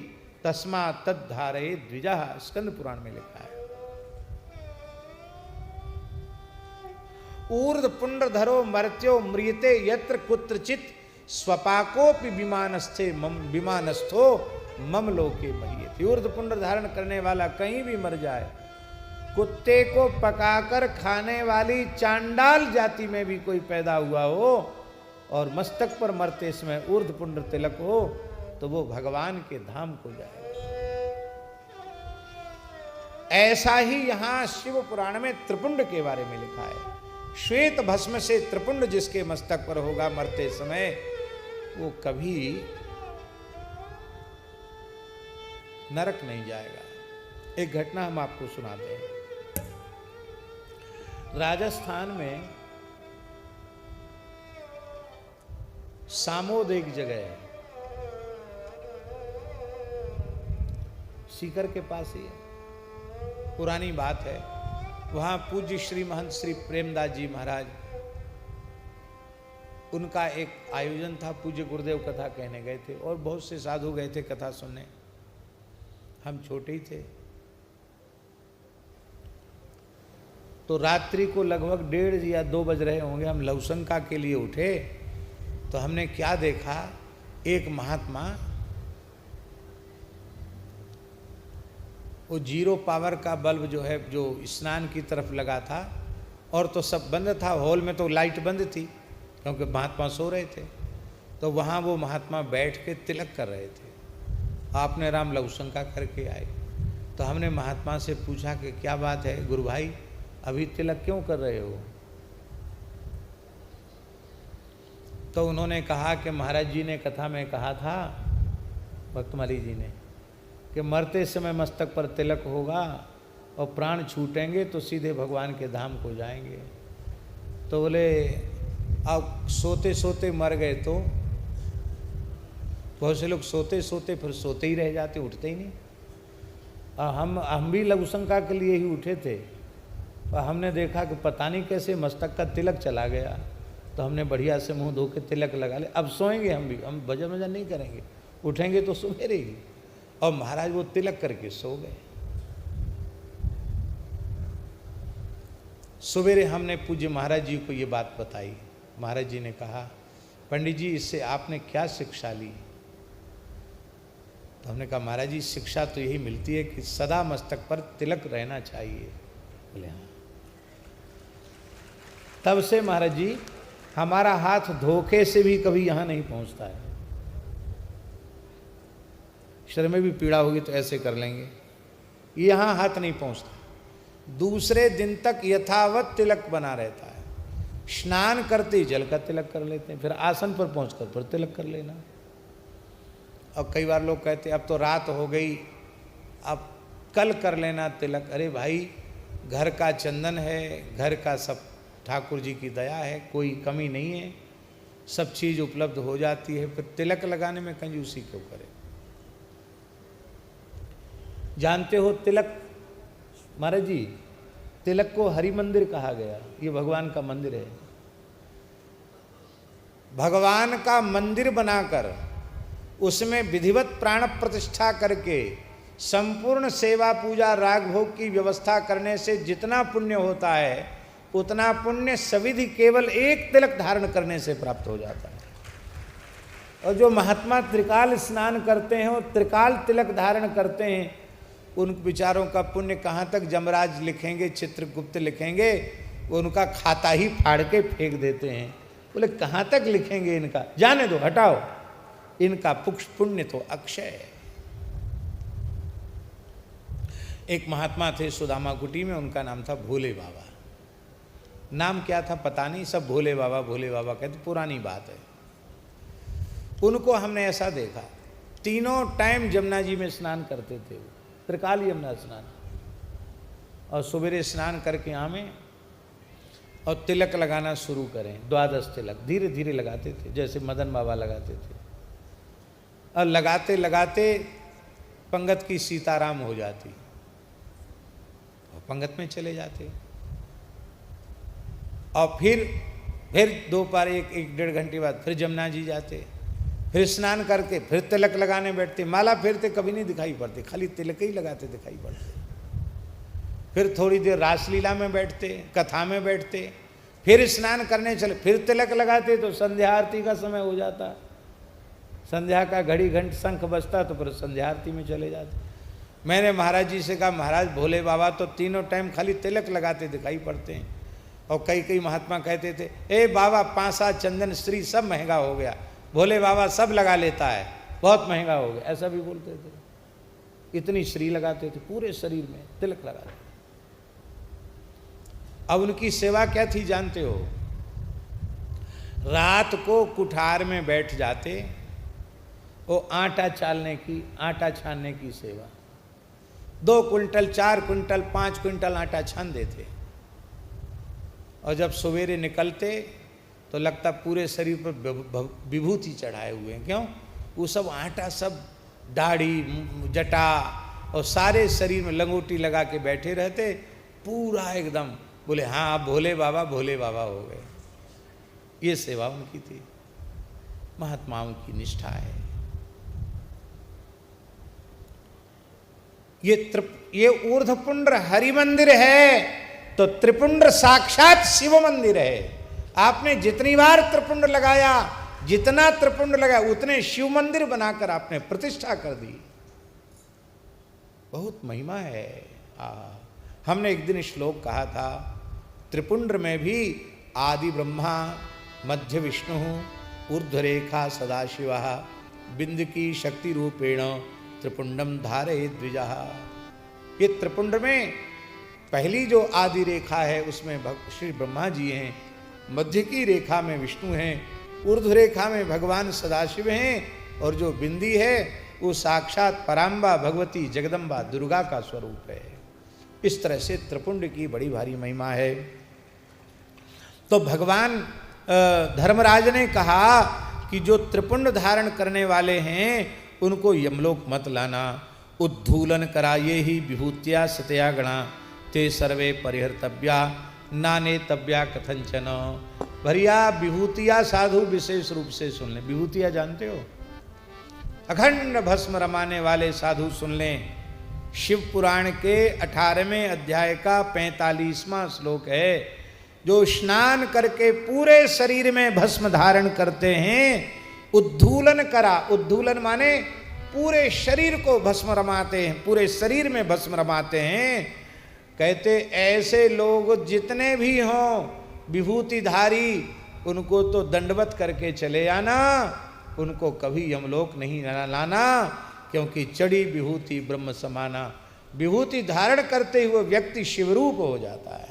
तस्मात् तद्धारये द्विजः। स्कंद पुराण में लिखा है। ऊर्ध्वपुंड धरो मर्त्यो म्रियते यत्र कुत्रचित स्वपाकोपि विमानस्थो मम लोके महीयते। ऊर्ध्वपुंड धारण करने वाला कहीं भी मर जाए, कुत्ते को पकाकर खाने वाली चांडाल जाति में भी कोई पैदा हुआ हो और मस्तक पर मरते समय ऊर्ध्वपुंड तिलक हो तो वो भगवान के धाम को जाएगा। ऐसा ही यहां शिव पुराण में त्रिपुंड के बारे में लिखा है। श्वेत भस्म से त्रिपुंड जिसके मस्तक पर होगा मरते समय, वो कभी नरक नहीं जाएगा। एक घटना हम आपको सुनाते हैं। राजस्थान में सामोद एक जगह है, सीकर के पास ही है, पुरानी बात है। वहां पूज्य श्री महंत श्री प्रेमदास जी महाराज उनका एक आयोजन था, पूज्य गुरुदेव कथा कहने गए थे और बहुत से साधु गए थे कथा सुनने, हम छोटे ही थे। तो रात्रि को लगभग 1:30 या 2 बज रहे होंगे, हम लवशंका के लिए उठे तो हमने क्या देखा, एक महात्मा वो 0 पावर का बल्ब जो है, जो स्नान की तरफ लगा था, और तो सब बंद था, हॉल में तो लाइट बंद थी क्योंकि महात्मा सो रहे थे, तो वहाँ वो महात्मा बैठ के तिलक कर रहे थे। आपने राम लवशंका करके आए, तो हमने महात्मा से पूछा कि क्या बात है गुरु भाई, अभी तिलक क्यों कर रहे हो? तो उन्होंने कहा कि महाराज जी ने कथा में कहा था, भक्तमाली जी ने, कि मरते समय मस्तक पर तिलक होगा और प्राण छूटेंगे तो सीधे भगवान के धाम को जाएंगे। तो बोले अब सोते सोते मर गए तो बहुत से लोग सोते सोते फिर सोते ही रह जाते, उठते ही नहीं। हम भी लघुशंका के लिए ही उठे थे, और हमने देखा कि पता नहीं कैसे मस्तक का तिलक चला गया, तो हमने बढ़िया से मुंह धो के तिलक लगा ले। अब सोएंगे हम भी, हम भजन वजन नहीं करेंगे, उठेंगे तो सवेरे ही। और महाराज वो तिलक करके सो गए। सवेरे हमने पूज्य महाराज जी को ये बात बताई। महाराज जी ने कहा, पंडित जी इससे आपने क्या शिक्षा ली? तो हमने कहा महाराज जी शिक्षा तो यही मिलती है कि सदा मस्तक पर तिलक रहना चाहिए। बोले हाँ। तब से महाराज जी हमारा हाथ धोखे से भी कभी यहाँ नहीं पहुँचता है। शरीर में भी पीड़ा होगी तो ऐसे कर लेंगे, यहाँ हाथ नहीं पहुँचता। दूसरे दिन तक यथावत तिलक बना रहता है। स्नान करते ही जल का तिलक कर लेते हैं, फिर आसन पर पहुँचकर फिर तिलक कर लेना। और कई बार लोग कहते अब तो रात हो गई, अब कल कर लेना तिलक। अरे भाई, घर का चंदन है, घर का सब ठाकुर जी की दया है, कोई कमी नहीं है, सब चीज़ उपलब्ध हो जाती है, फिर तिलक लगाने में कंजूसी क्यों करें? जानते हो तिलक, महाराज जी तिलक को हरि मंदिर कहा गया, ये भगवान का मंदिर है। भगवान का मंदिर बनाकर उसमें विधिवत प्राण प्रतिष्ठा करके संपूर्ण सेवा पूजा राग भोग की व्यवस्था करने से जितना पुण्य होता है, उतना पुण्य सविधि केवल एक तिलक धारण करने से प्राप्त हो जाता है। और जो महात्मा त्रिकाल स्नान करते हैं और त्रिकाल तिलक धारण करते हैं, उन विचारों का पुण्य कहाँ तक जमराज लिखेंगे, चित्रगुप्त लिखेंगे, वो उनका खाता ही फाड़ के फेंक देते हैं। बोले कहाँ तक लिखेंगे इनका, जाने दो, हटाओ, इनका पुण्य तो अक्षय है। एक महात्मा थे सुदामा कुटी में, उनका नाम था भोले बाबा। नाम क्या था पता नहीं, सब भोले बाबा कहते, पुरानी बात है। उनको हमने ऐसा देखा, तीनों टाइम जमुना जी में स्नान करते थे, त्रिकाल यमुना स्नान, और सवेरे स्नान करके आवें और तिलक लगाना शुरू करें। 12 तिलक धीरे धीरे लगाते थे, जैसे मदन बाबा लगाते थे। और लगाते लगाते पंगत की सीताराम हो जाती और पंगत में चले जाते। और फिर दोपहर 1-1.5 घंटे बाद फिर जमुना जी जाते, फिर स्नान करके फिर तिलक लगाने बैठते। माला फेरते कभी नहीं दिखाई पड़ते, खाली तिलक ही लगाते दिखाई पड़ते। फिर थोड़ी देर रासलीला में बैठते, कथा में बैठते, फिर स्नान करने चले, फिर तिलक लगाते, तो संध्या आरती का समय हो जाता। संध्या का घड़ी घंट शंख बजता तो फिर संध्या आरती में चले जाते। मैंने महाराज जी से कहा, महाराज भोले बाबा तो तीनों टाइम खाली तिलक लगाते दिखाई पड़ते हैं। और कई महात्मा कहते थे, ए बाबा पांसा चंदन श्री सब महंगा हो गया, भोले बाबा सब लगा लेता है, बहुत महंगा हो गया, ऐसा भी बोलते थे। इतनी श्री लगाते थे, पूरे शरीर में तिलक लगाते। अब उनकी सेवा क्या थी जानते हो? रात को कुठार में बैठ जाते, वो आटा छानने की सेवा। 2 क्विंटल 4 क्विंटल 5 क्विंटल आटा छान देते। और जब सवेरे निकलते तो लगता पूरे शरीर पर विभूति चढ़ाए हुए हैं। क्यों? वो सब आटा सब दाढ़ी जटा और सारे शरीर में लंगोटी लगा के बैठे रहते, पूरा एकदम। बोले हाँ भोले बाबा हो गए। ये सेवा उनकी थी, महात्माओं की निष्ठा है। ये ऊर्ध्वपुंड्र हरि मंदिर है तो त्रिपुंड्र साक्षात शिव मंदिर है। आपने जितनी बार त्रिपुंड लगाया, जितना त्रिपुंड लगाया, उतने शिव मंदिर बनाकर आपने प्रतिष्ठा कर दी। बहुत महिमा है। हमने एक दिन श्लोक कहा था, त्रिपुंड में भी आदि ब्रह्मा, मध्य विष्णु, ऊर्ध्वरेखा सदाशिव, बिंद की शक्ति रूपेण त्रिपुंडम धारे द्विजा। ये त्रिपुंड में पहली जो आदि रेखा है उसमें श्री ब्रह्मा जी हैं, मध्य की रेखा में विष्णु हैं, ऊर्ध्व रेखा में भगवान सदाशिव हैं, और जो बिंदी है वो साक्षात पराम्बा भगवती जगदम्बा दुर्गा का स्वरूप है। इस तरह से त्रिपुंड की बड़ी भारी महिमा है। तो भगवान धर्मराज ने कहा कि जो त्रिपुंड धारण करने वाले हैं उनको यमलोक मत लाना। उद्धूलन कराये ही विभूतिया सतया गणा, ते सर्वे परिहर्तव्या नाने तव्या कथंचन। भरिया विभूतिया साधु विशेष रूप से सुन लें। विभूतिया जानते हो? अखंड भस्म रमाने वाले साधु सुन लें। शिव पुराण के 18वें अध्याय का 45वां श्लोक है। जो स्नान करके पूरे शरीर में भस्म धारण करते हैं, उद्धूलन करा, उद्धूलन माने पूरे शरीर को भस्म रमाते हैं, पूरे शरीर में भस्म रमाते हैं। कहते ऐसे लोग जितने भी हों विभूतिधारी, उनको तो दंडवत करके चले आना, उनको कभी यमलोक नहीं लाना, क्योंकि चढ़ी विभूति ब्रह्म समाना। विभूति धारण करते हुए व्यक्ति शिवरूप हो जाता है।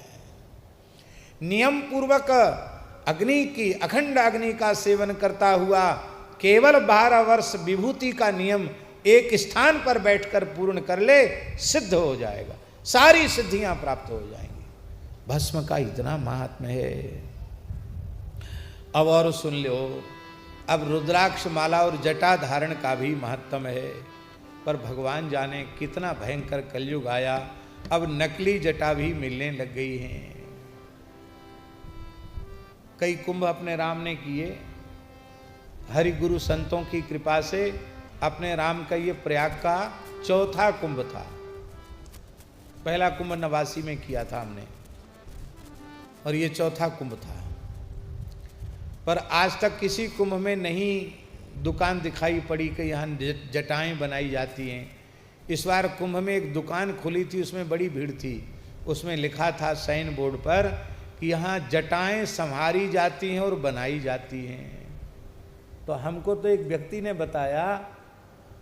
नियम पूर्वक अग्नि की, अखंड अग्नि का सेवन करता हुआ केवल 12 वर्ष विभूति का नियम एक स्थान पर बैठकर पूर्ण कर ले, सिद्ध हो जाएगा, सारी सिद्धियां प्राप्त हो जाएंगी। भस्म का इतना महात्म्य है। अब और सुन लो, अब रुद्राक्ष माला और जटा धारण का भी महत्व है। पर भगवान जाने कितना भयंकर कलयुग आया, अब नकली जटा भी मिलने लग गई हैं। कई कुंभ अपने राम ने किए, हरि गुरु संतों की कृपा से अपने राम का ये प्रयाग का 4था कुंभ था। पहला कुंभ 89 में किया था हमने, और ये 4था कुंभ था। पर आज तक किसी कुंभ में नहीं दुकान दिखाई पड़ी कि यहाँ जटाएं बनाई जाती हैं। इस बार कुंभ में एक दुकान खुली थी, उसमें बड़ी भीड़ थी। उसमें लिखा था साइन बोर्ड पर कि यहाँ जटाएं संवारी जाती हैं और बनाई जाती हैं। तो हमको तो एक व्यक्ति ने बताया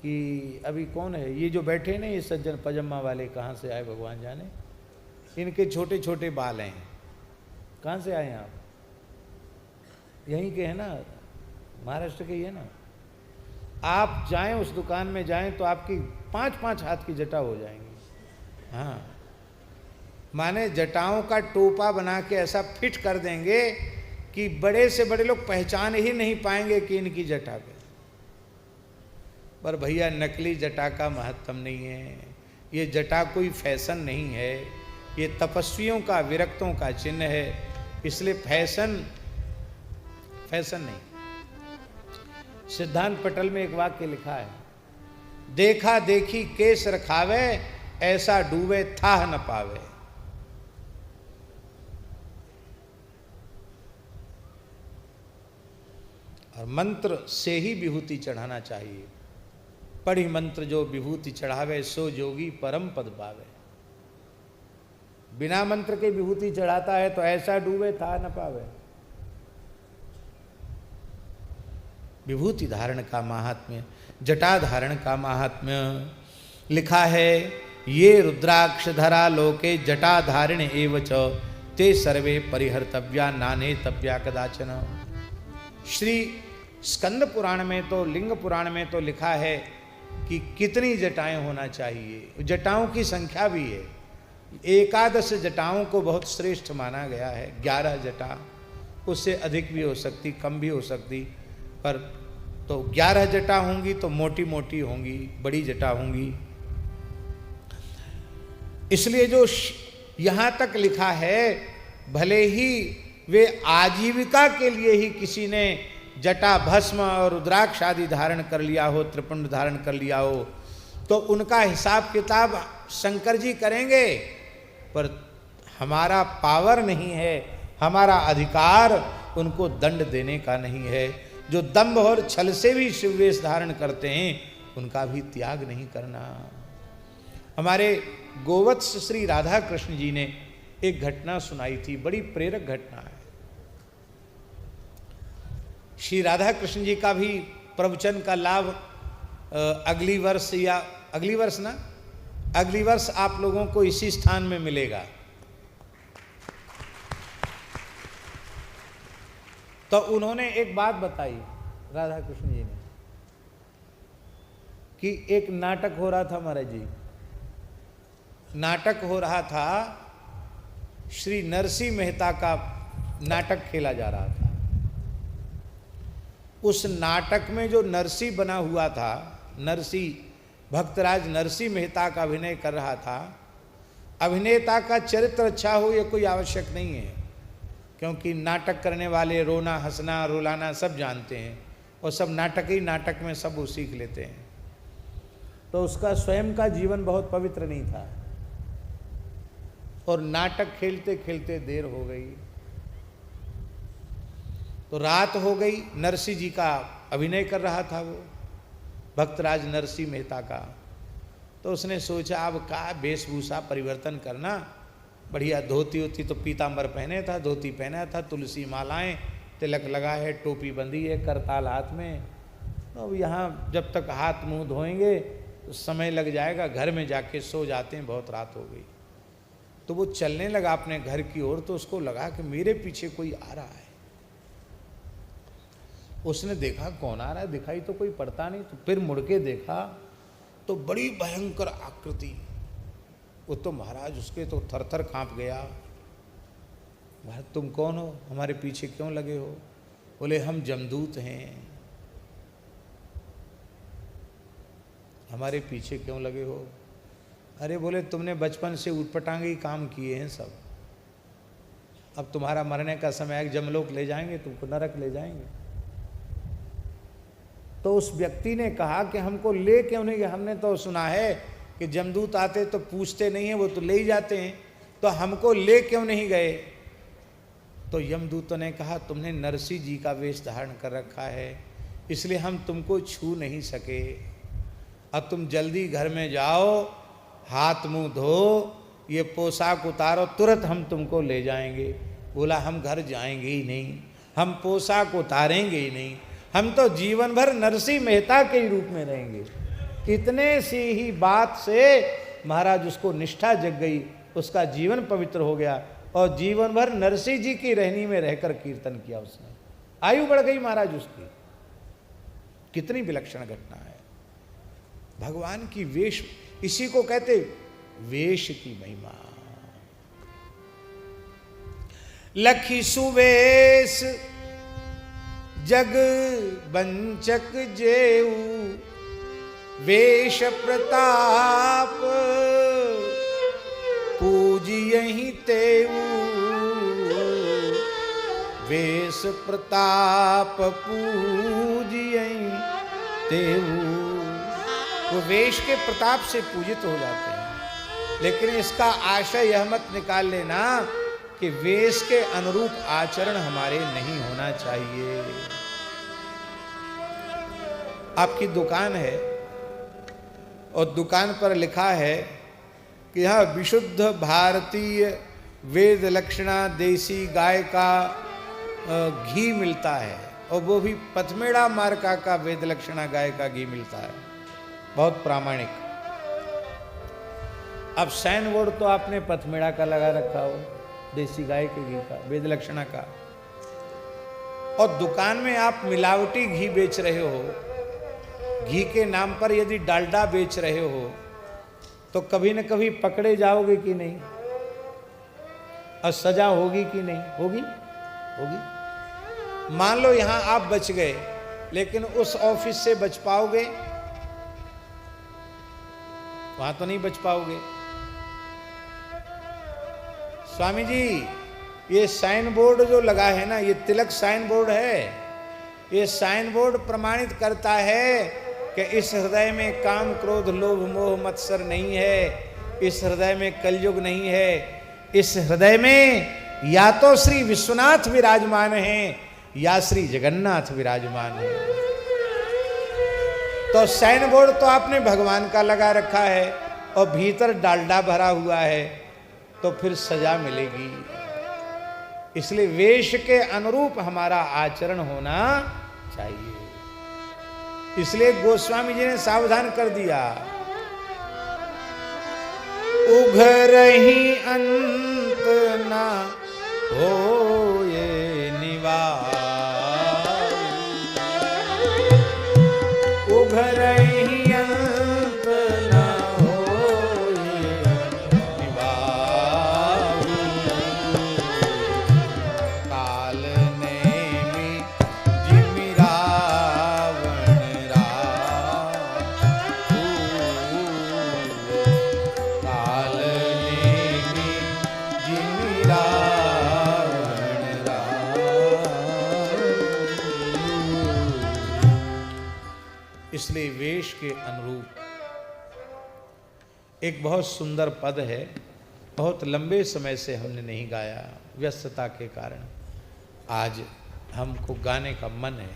कि अभी कौन है ये जो बैठे ना, ये सज्जन पजम्मा वाले, कहाँ से आए भगवान जाने, इनके छोटे छोटे बाल हैं। कहाँ से आए आप? यहीं के हैं ना, महाराष्ट्र के ही है ना। आप जाएं उस दुकान में जाएं तो आपकी 5-5 हाथ की जटा हो जाएंगी। हाँ, माने जटाओं का टोपा बना के ऐसा फिट कर देंगे कि बड़े से बड़े लोग पहचान ही नहीं पाएंगे कि इनकी जटा पे। पर भैया नकली जटा का महत्व नहीं है। ये जटा कोई फैशन नहीं है, ये तपस्वियों का, विरक्तों का चिन्ह है। इसलिए फैशन नहीं। सिद्धांत पटल में एक वाक्य लिखा है, देखा देखी केस रखावे, ऐसा डूबे थाह न पावे। और मंत्र से ही विभूति चढ़ाना चाहिए। पढ़ी मंत्र जो विभूति चढ़ावे, सो जोगी परम पद पावे। बिना मंत्र के विभूति चढ़ाता है तो ऐसा डूबे था न पावे। विभूति धारण का महात्म्य, जटा धारण का महात्म्य लिखा है। ये रुद्राक्ष धरा लोके जटा धारण एवच, ते सर्वे परिहर्तव्या नाने तव्या कदाचन। श्री स्कंद पुराण में तो, लिंग पुराण में तो लिखा है कि कितनी जटाएं होना चाहिए। जटाओं की संख्या भी है। 11 जटाओं को बहुत श्रेष्ठ माना गया है। 11 जटा, उससे अधिक भी हो सकती, कम भी हो सकती, पर तो 11 जटा होंगी तो मोटी मोटी होंगी, बड़ी जटा होंगी। इसलिए जो यहाँ तक लिखा है, भले ही वे आजीविका के लिए ही किसी ने जटा भस्म और रुद्राक्ष आदि धारण कर लिया हो, त्रिपुंड धारण कर लिया हो, तो उनका हिसाब किताब शंकर जी करेंगे। पर हमारा पावर नहीं है, हमारा अधिकार उनको दंड देने का नहीं है। जो दंभ और छल से भी शिववेश धारण करते हैं उनका भी त्याग नहीं करना। हमारे गोवत्स श्री राधा कृष्ण जी ने एक घटना सुनाई थी, बड़ी प्रेरक घटना है। श्री राधा कृष्ण जी का भी प्रवचन का लाभ अगली वर्ष या अगली वर्ष ना अगली वर्ष आप लोगों को इसी स्थान में मिलेगा। तो उन्होंने एक बात बताई राधा कृष्ण जी ने कि एक नाटक हो रहा था महाराज जी, नाटक हो रहा था, श्री नरसिंह मेहता का नाटक खेला जा रहा था। उस नाटक में जो नरसिंह बना हुआ था, नरसिंह भक्तराज नरसिंह मेहता का अभिनय कर रहा था। अभिनेता का चरित्र अच्छा हो ये कोई आवश्यक नहीं है, क्योंकि नाटक करने वाले रोना हंसना रुलाना सब जानते हैं और सब नाटक ही नाटक में सब वो सीख लेते हैं। तो उसका स्वयं का जीवन बहुत पवित्र नहीं था और नाटक खेलते खेलते देर हो गई, तो रात हो गई। नरसिंह जी का अभिनय कर रहा था वो भक्तराज नरसिंह मेहता का। तो उसने सोचा अब का वेशभूषा परिवर्तन करना, बढ़िया धोती होती तो पीतांबर पहने था, धोती पहना था, तुलसी मालाएं, तिलक लगा है, टोपी बंधी है, करताल हाथ में। तो अब यहाँ जब तक हाथ मुंह धोएंगे तो समय लग जाएगा, घर में जाके सो जाते हैं, बहुत रात हो गई। तो वो चलने लगा अपने घर की ओर, तो उसको लगा कि मेरे पीछे कोई आ रहा है। उसने देखा कौन आ रहा है, दिखाई तो कोई पड़ता नहीं। तो फिर मुड़ के देखा तो बड़ी भयंकर आकृति। वो तो महाराज उसके तो थर थर कांप गया। महाराज तुम कौन हो, हमारे पीछे क्यों लगे हो? बोले हम जमदूत हैं। हमारे पीछे क्यों लगे हो? अरे बोले तुमने बचपन से ऊटपटांगे काम किए हैं सब, अब तुम्हारा मरने का समय है, जमलोक ले जाएंगे तुमको, नरक ले जाएंगे। तो उस व्यक्ति ने कहा कि हमको ले क्यों नहीं गए? हमने तो सुना है कि जमदूत आते तो पूछते नहीं है, वो तो ले ही जाते हैं, तो हमको ले क्यों नहीं गए? तो यमदूतों ने कहा तुमने नरसिंह जी का वेश धारण कर रखा है, इसलिए हम तुमको छू नहीं सके। अब तुम जल्दी घर में जाओ, हाथ मुंह धो, ये पोशाक उतारो, तुरंत हम तुमको ले जाएंगे। बोला हम घर जाएंगे ही नहीं, हम पोशाक उतारेंगे ही नहीं, हम तो जीवन भर नरसिंह मेहता के ही रूप में रहेंगे। इतने सी ही बात से महाराज उसको निष्ठा जग गई, उसका जीवन पवित्र हो गया और जीवन भर नरसिंह जी की रहनी में रहकर कीर्तन किया उसने। आयु बढ़ गई महाराज उसकी। कितनी विलक्षण घटना है। भगवान की वेश, इसी को कहते वेश की महिमा। लखी सुवेश जग बंचक जेऊ, वेश प्रताप पूजियहि तेऊ, वेश प्रताप पूजियहि तेऊ। वो वेश के प्रताप से पूजित हो जाते हैं, लेकिन इसका आशय यह मत निकाल लेना कि वेश के अनुरूप आचरण हमारे नहीं होना चाहिए। आपकी दुकान है और दुकान पर लिखा है कि यह विशुद्ध भारतीय वेद लक्षणा देसी गाय का घी मिलता है, और वो भी पथमेड़ा मार्का का वेद लक्षणा गाय का घी मिलता है, बहुत प्रामाणिक। अब साइन बोर्ड तो आपने पथमेड़ा का लगा रखा हो, देसी गाय के घी का, वेद लक्षणा का, और दुकान में आप मिलावटी घी बेच रहे हो, घी के नाम पर यदि डालडा बेच रहे हो, तो कभी न कभी पकड़े जाओगे कि नहीं, और सजा होगी कि नहीं होगी? होगी। मान लो यहां आप बच गए, लेकिन उस ऑफिस से बच पाओगे? वहां तो नहीं बच पाओगे। स्वामी जी ये साइन बोर्ड जो लगा है ना, ये तिलक साइन बोर्ड है। ये साइन बोर्ड प्रमाणित करता है कि इस हृदय में काम क्रोध लोभ मोह मत्सर नहीं है, इस हृदय में कलयुग नहीं है, इस हृदय में या तो श्री विश्वनाथ विराजमान हैं या श्री जगन्नाथ विराजमान हैं। तो साइन बोर्ड तो आपने भगवान का लगा रखा है और भीतर डालडा भरा हुआ है, तो फिर सजा मिलेगी। इसलिए वेश के अनुरूप हमारा आचरण होना चाहिए। इसलिए गोस्वामी जी ने सावधान कर दिया, उघरहि अंत ना हो ये निवास, उघरहि अंत ना हो ये निवास, काल नेमि जिमि रावण इसलिए वेश के अनुरूप एक बहुत सुंदर पद है, बहुत लंबे समय से हमने नहीं गाया, व्यस्तता के कारण आज हमको गाने का मन है।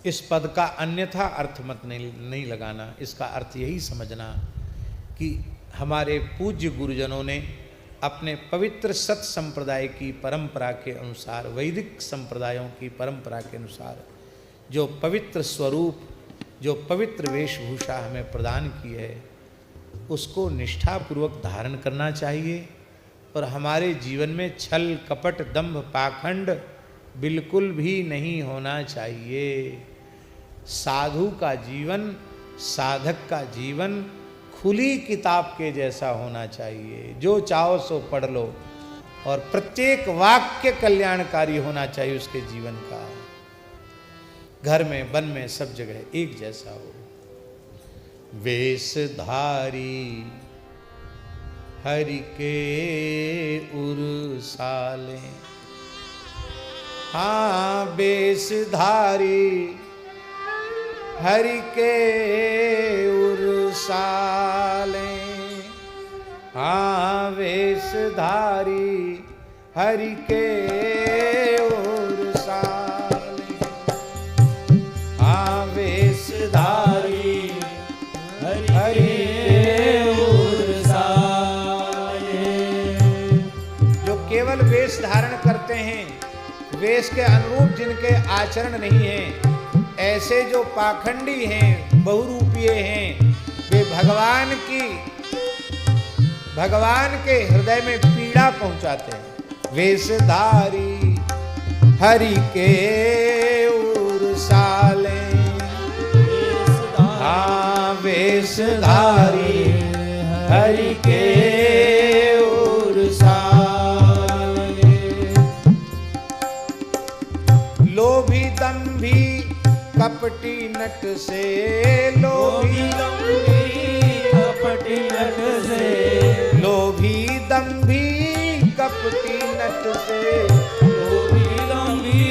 इस पद का अन्यथा अर्थ मत नहीं लगाना, इसका अर्थ यही समझना कि हमारे पूज्य गुरुजनों ने अपने पवित्र सत संप्रदाय की परंपरा के अनुसार, वैदिक संप्रदायों की परंपरा के अनुसार जो पवित्र स्वरूप, जो पवित्र वेशभूषा हमें प्रदान की है, उसको निष्ठापूर्वक धारण करना चाहिए। और हमारे जीवन में छल कपट दंभ पाखंड बिल्कुल भी नहीं होना चाहिए। साधु का जीवन, साधक का जीवन खुली किताब के जैसा होना चाहिए, जो चाहो सो पढ़ लो, और प्रत्येक वाक्य कल्याणकारी होना चाहिए उसके जीवन का। घर में, वन में, सब जगह एक जैसा हो। वेशधारी हरि के उरसाले, हाँ वेशधारी हरि के उरसाले, हाँ वेशधारी हरि के उरसाले, हाँ वेशधारी हरि के उरसाले। जो केवल वेश धारण करते हैं, वेश के अनुरूप जिनके आचरण नहीं है, ऐसे जो पाखंडी हैं, बहुरूपीय हैं, वे भगवान के हृदय में पीड़ा पहुंचाते हैं। वेशधारी हरि के उरसाले, हाँ वेशधारी हरि के उरसाले। लोभी दंभी कपटी नट से, लोभी कपटी नट से, लोभी दंभी कपटी नट से, लोभी दंभी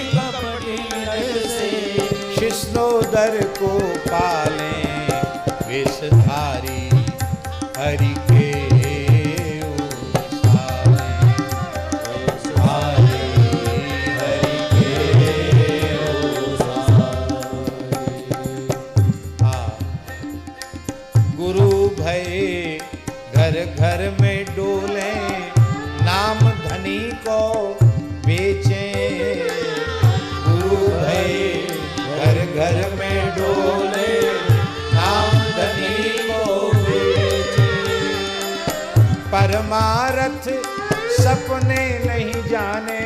कपटी नट से, शिष्णोदर को पाले वेशधारी हरि के घर में डोले, नाम धनी को बेचे। गुरु भई घर घर में डोले, नाम धनी को बेचे। परमारथ सपने नहीं जाने,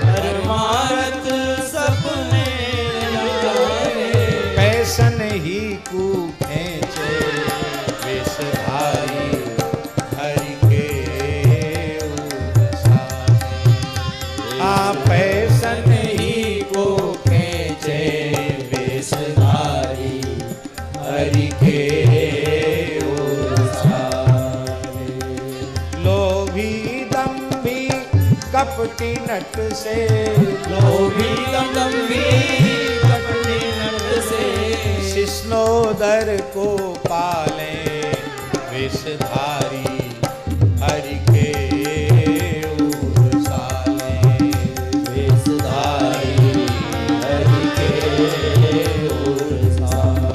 परमारथ सपने नहीं जाने, पैसन ही को खेचे वेशधारी हरि के उरसाले। पैसन ही को खेचे वेशधारी हरि के उरसाले। लोग लोभी दम्भी कपटी नट से, लोभी दम्भी कपटी नट से, शिष्णोदर को पाले विषधारी हरि के उर साले, विषधारी हरि के उर साले।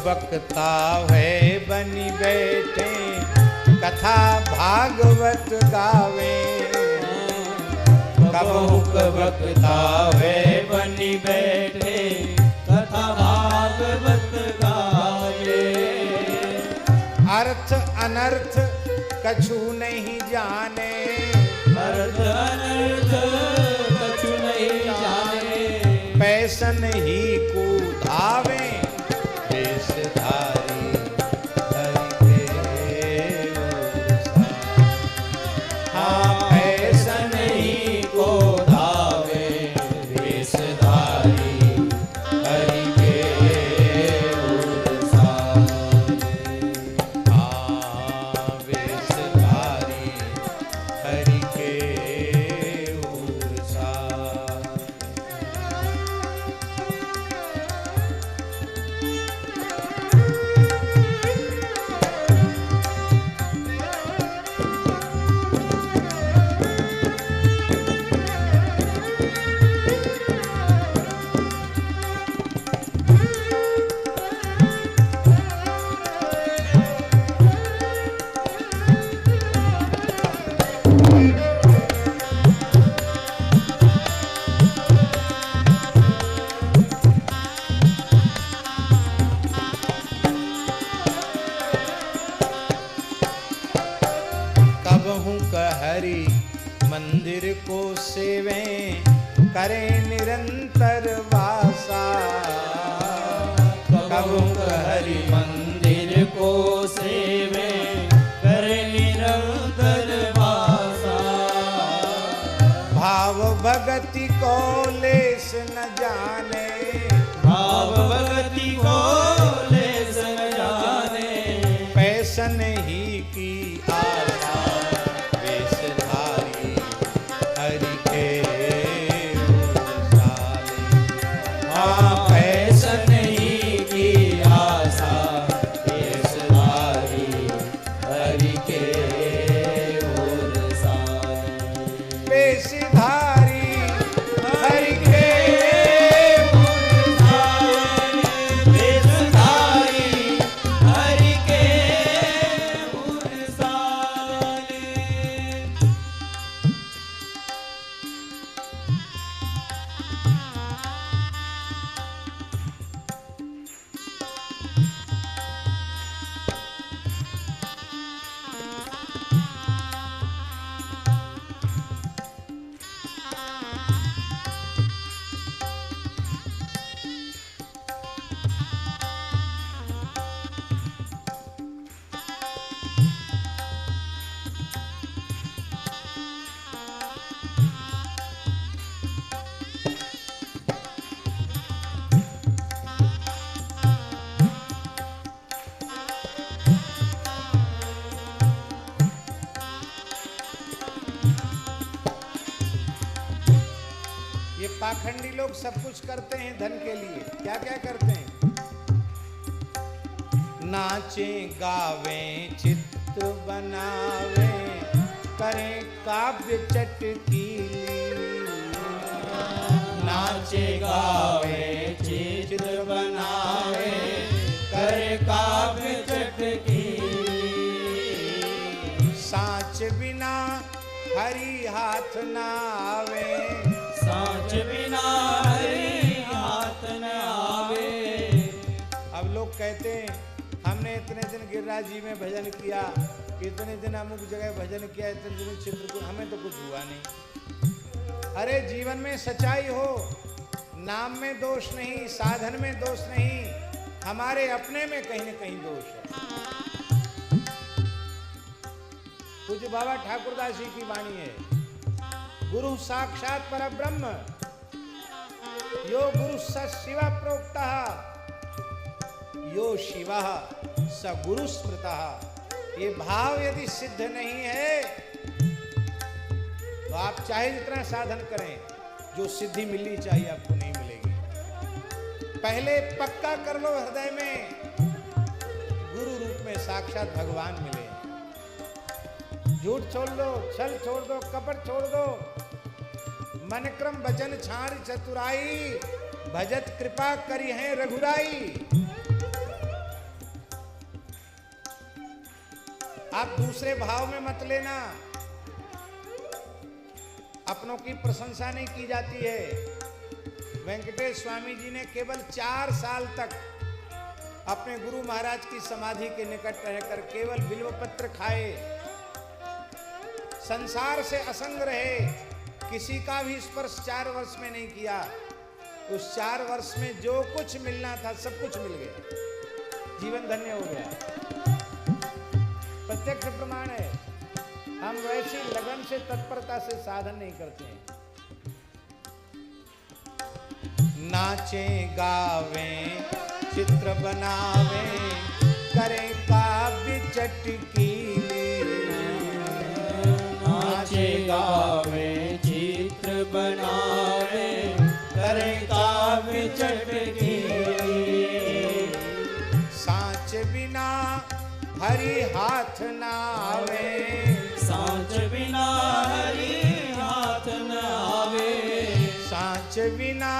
बकता है बनी बैठे कथा भागवत गावे, कबहुक बकता है बनी बैठे कथा भागवत गावे। अर्थ अनर्थ कछु नहीं जाने, अर्थ अनर्थ कछु नहीं जाने, पैसन ही को धावे विषधारी हरि के उर साले। हाँ पैसन ही को धावे विषधारी हरि के उर साले। हाँ विषधारी हरि के उर साले। हरि मंदिर को सेवे करे निरंतर वासा, कबहु हरि मंदिर को सेवे करे निरंतर वासा। भाव भगति को लेस न जाने, भाव भगति को लेस न जाने, पैसन ही की आशा विषधारी हरि के उर साले। हाँ पैसन ही की आशा विषधारी हरि के उर साले। विषधारी हरि के उर साले, विषधारी हरि के उर साले। ये पाखंडी लोग सब कुछ करते हैं धन के लिए। क्या क्या करते हैं? नाचे गावे चित्र बनावे करें काव्य चटकीली। नाचे गावे चित्र बनावे करे काव्य चटकीली। साँच बिना हरी हाथ ना आवे, साँच बिना हरि हाथ न आवे। अब लोग कहते हैं हमने इतने दिन गिरिराज जी में भजन किया, इतने दिन अमुक जगह भजन किया, इतने दिन चित्रकूट, हमें तो कुछ हुआ नहीं। अरे जीवन में सच्चाई हो, नाम में दोष नहीं, साधन में दोष नहीं, हमारे अपने में कहीं न कहीं दोष है। पूज्य बाबा ठाकुरदास जी की वाणी है, गुरु साक्षात परब्रह्म यो गुरु स शिव प्रोक्तः यो शिवा स गुरु स्मृतः। ये भाव यदि सिद्ध नहीं है तो आप चाहे जितना साधन करें, जो सिद्धि मिलनी चाहिए आपको नहीं मिलेगी। पहले पक्का कर लो हृदय में, गुरु रूप में साक्षात भगवान मिले। झूठ छोड़ दो, छल छोड़ दो, कपट छोड़ दो, मन क्रम वचन छाड़ चतुराई, भजत कृपा करी है रघुराई। आप दूसरे भाव में मत लेना, अपनों की प्रशंसा नहीं की जाती है। वेंकटेश स्वामी जी ने केवल 4 साल तक अपने गुरु महाराज की समाधि के निकट रहकर केवल बिल्वपत्र खाए, संसार से असंग रहे, किसी का भी स्पर्श 4 वर्ष में नहीं किया। उस 4 वर्ष में जो कुछ मिलना था सब कुछ मिल गया, जीवन धन्य हो गया। प्रत्यक्ष प्रमाण है। हम वैसी लगन से, तत्परता से साधन नहीं करते हैं। नाचे गावे चित्र बनावे, करें काव्य चटकीली। नाचे गावे चित्र बनावे, करें काव्य चटकीली। सांच बिना हरि हाथ ना आवे, सांच बिना हरि हाथ न आवे, सांच बिना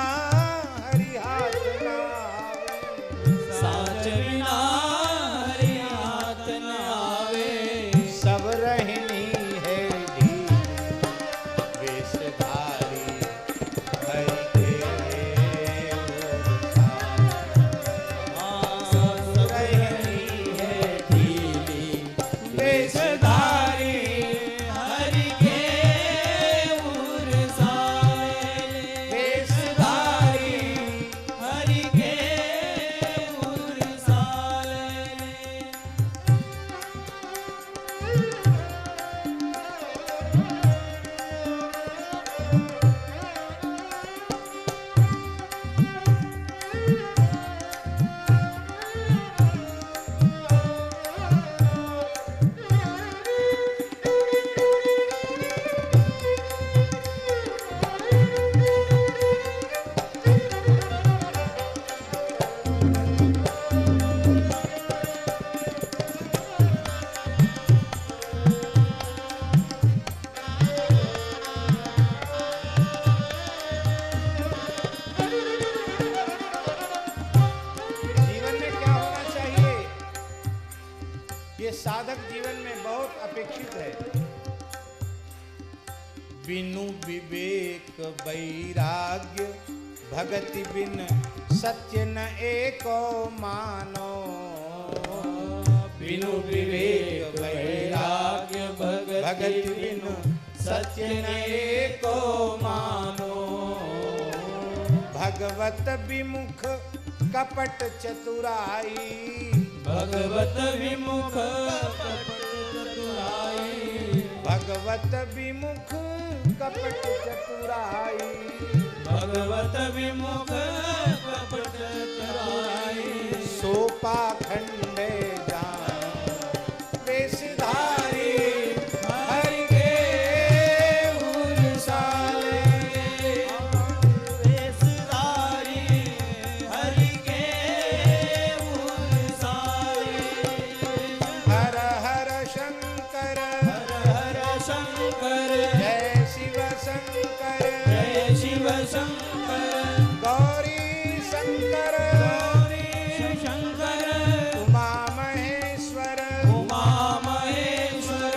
हरि हाथ ना आवे, सांच बिना हरि हाथ न आवे। सब रहनी है ढीली, वेशधारी हरि के सब रहनी है ढीली, वेशधारी हरि के उरसाए। वेशधारी हरि के उरसाए। जीवन में क्या होना चाहिए, ये साधक जीवन में बहुत अपेक्षित है। बिनु विवेक वैराग्य, भगति बिन सत्य न एको मानो। बिनु विवेक वैराग्य, भगति बिनु सत्य न एको मानो। भगवत विमुख कपट चतुराई, भगवत विमुख कपट चतुराई। भगवत विमुख कपट चतुराई। भगवत विमुख कपट चतुराई। सोपा खंडे जान वेशधारी हरि के उरसाए। वेशधारी हरि के उरसाए। हर हर शंकर हर हर शंकर, जय शिव शंकर, जय शिव शंकर। गौरी शंकर, गौरी शंकर, उमा महेश्वर, उमा महेश्वर।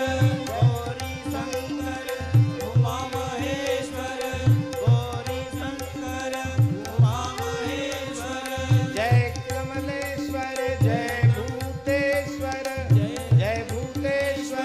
गौरी शंकर, उमा महेश्वर। गौरी शंकर, उमा महेश्वर। जय कमलेश्वर, जय भूतेश्वर, जय भूतेश्वर।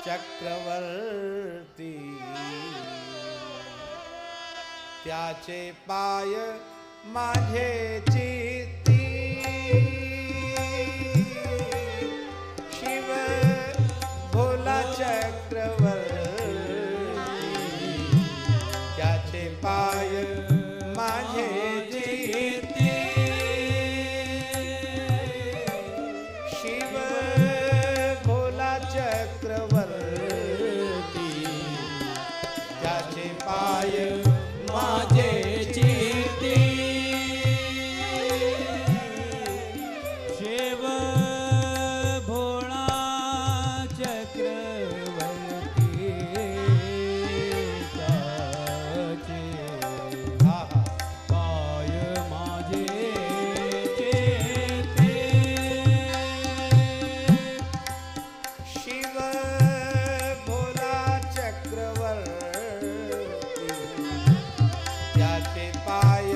चक्रवर्ती त्याचे पाय माझे चित्ती शिव भोला चक्रवर्ती त्याचे पाय माझे चित्ती शिव भोला चक्रवर्ती त्याचे पाय माझे चित्ती शिव भोळा चक्रवर्ती त्याचे पाय माझे चित्ती शिव भोला चक्रवर्ती त्याचे पाय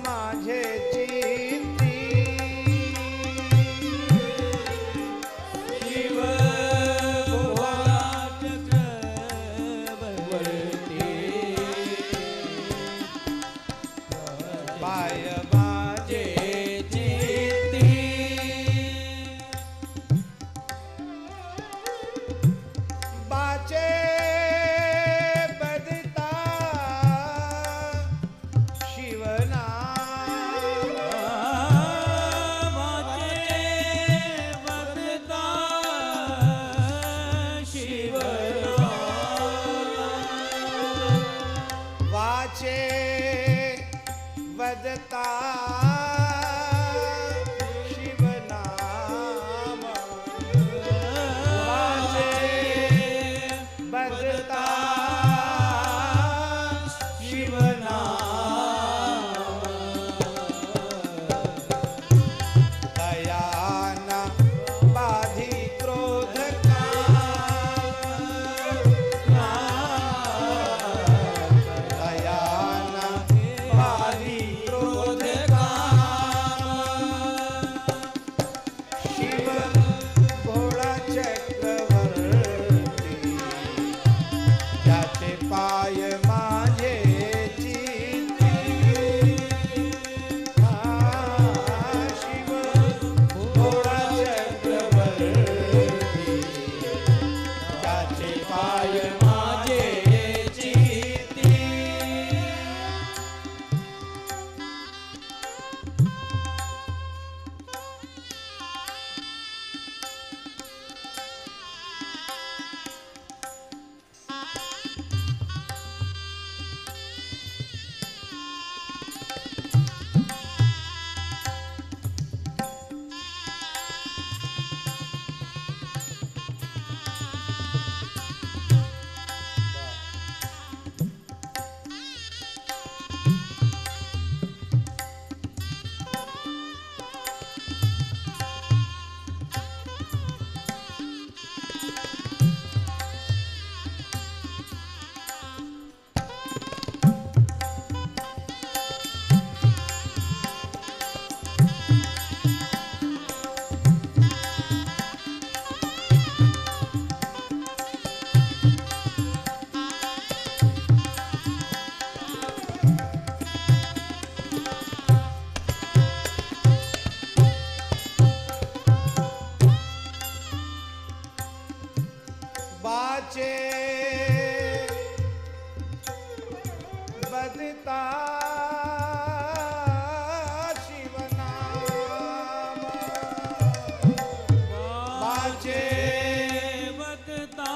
माझे चित्ती शिव भोळा चक्रवर्ती पाय माझे चित्ती बाचे बदता शिवनाम वाचे बदता शिवनाम वाचे वदता शिवनाम वाचे बदता शिवनाम दयाना बाधी क्रोध दयाना बाधी क्रोध शिव भोळा चक्रवर्ती त्याचे पाय माझे चित्ती शिव भोळा चक्रवर्ती त्याचे पाय माझे चित्ती बाचे बदता शिवनाम बाचे बदता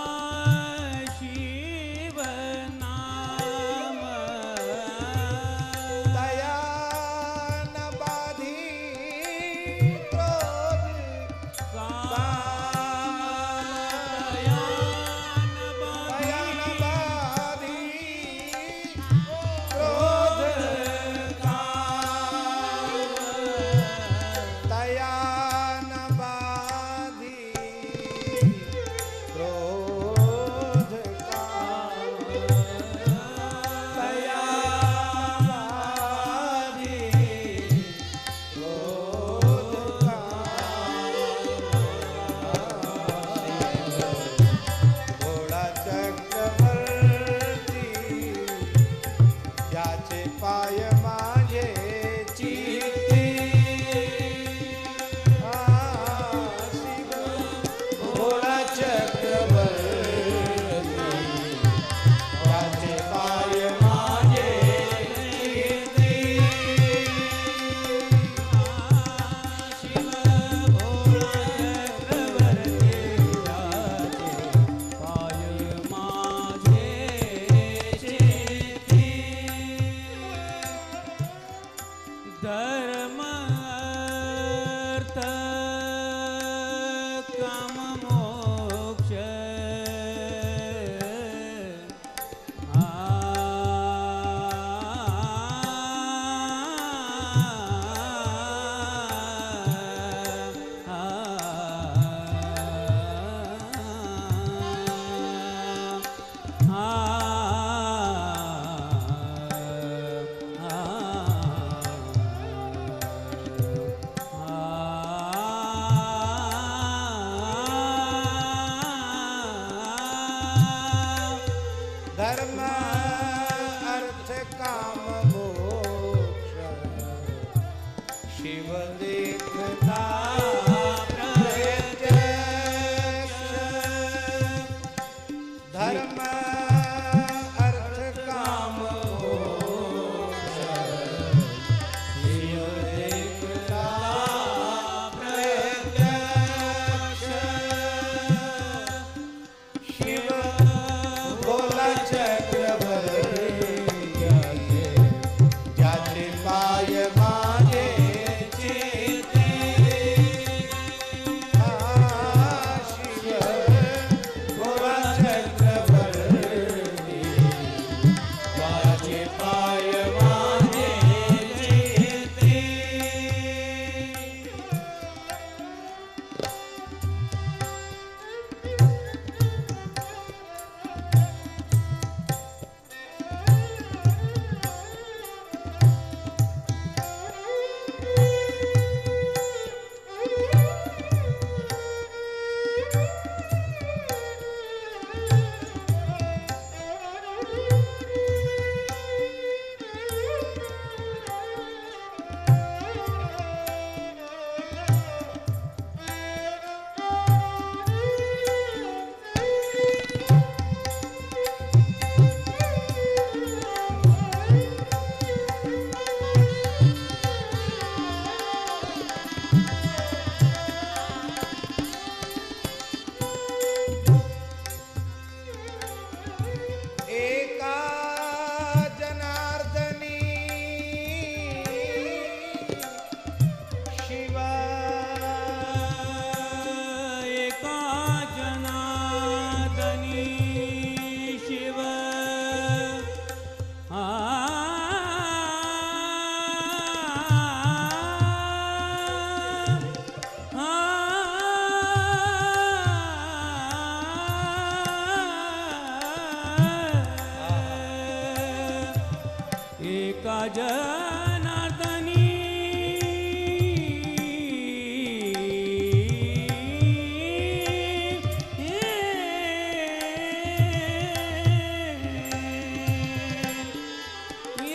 शिवनाम दया न बाधी क्रोध दया न बाधी क्रोध जनार्दनी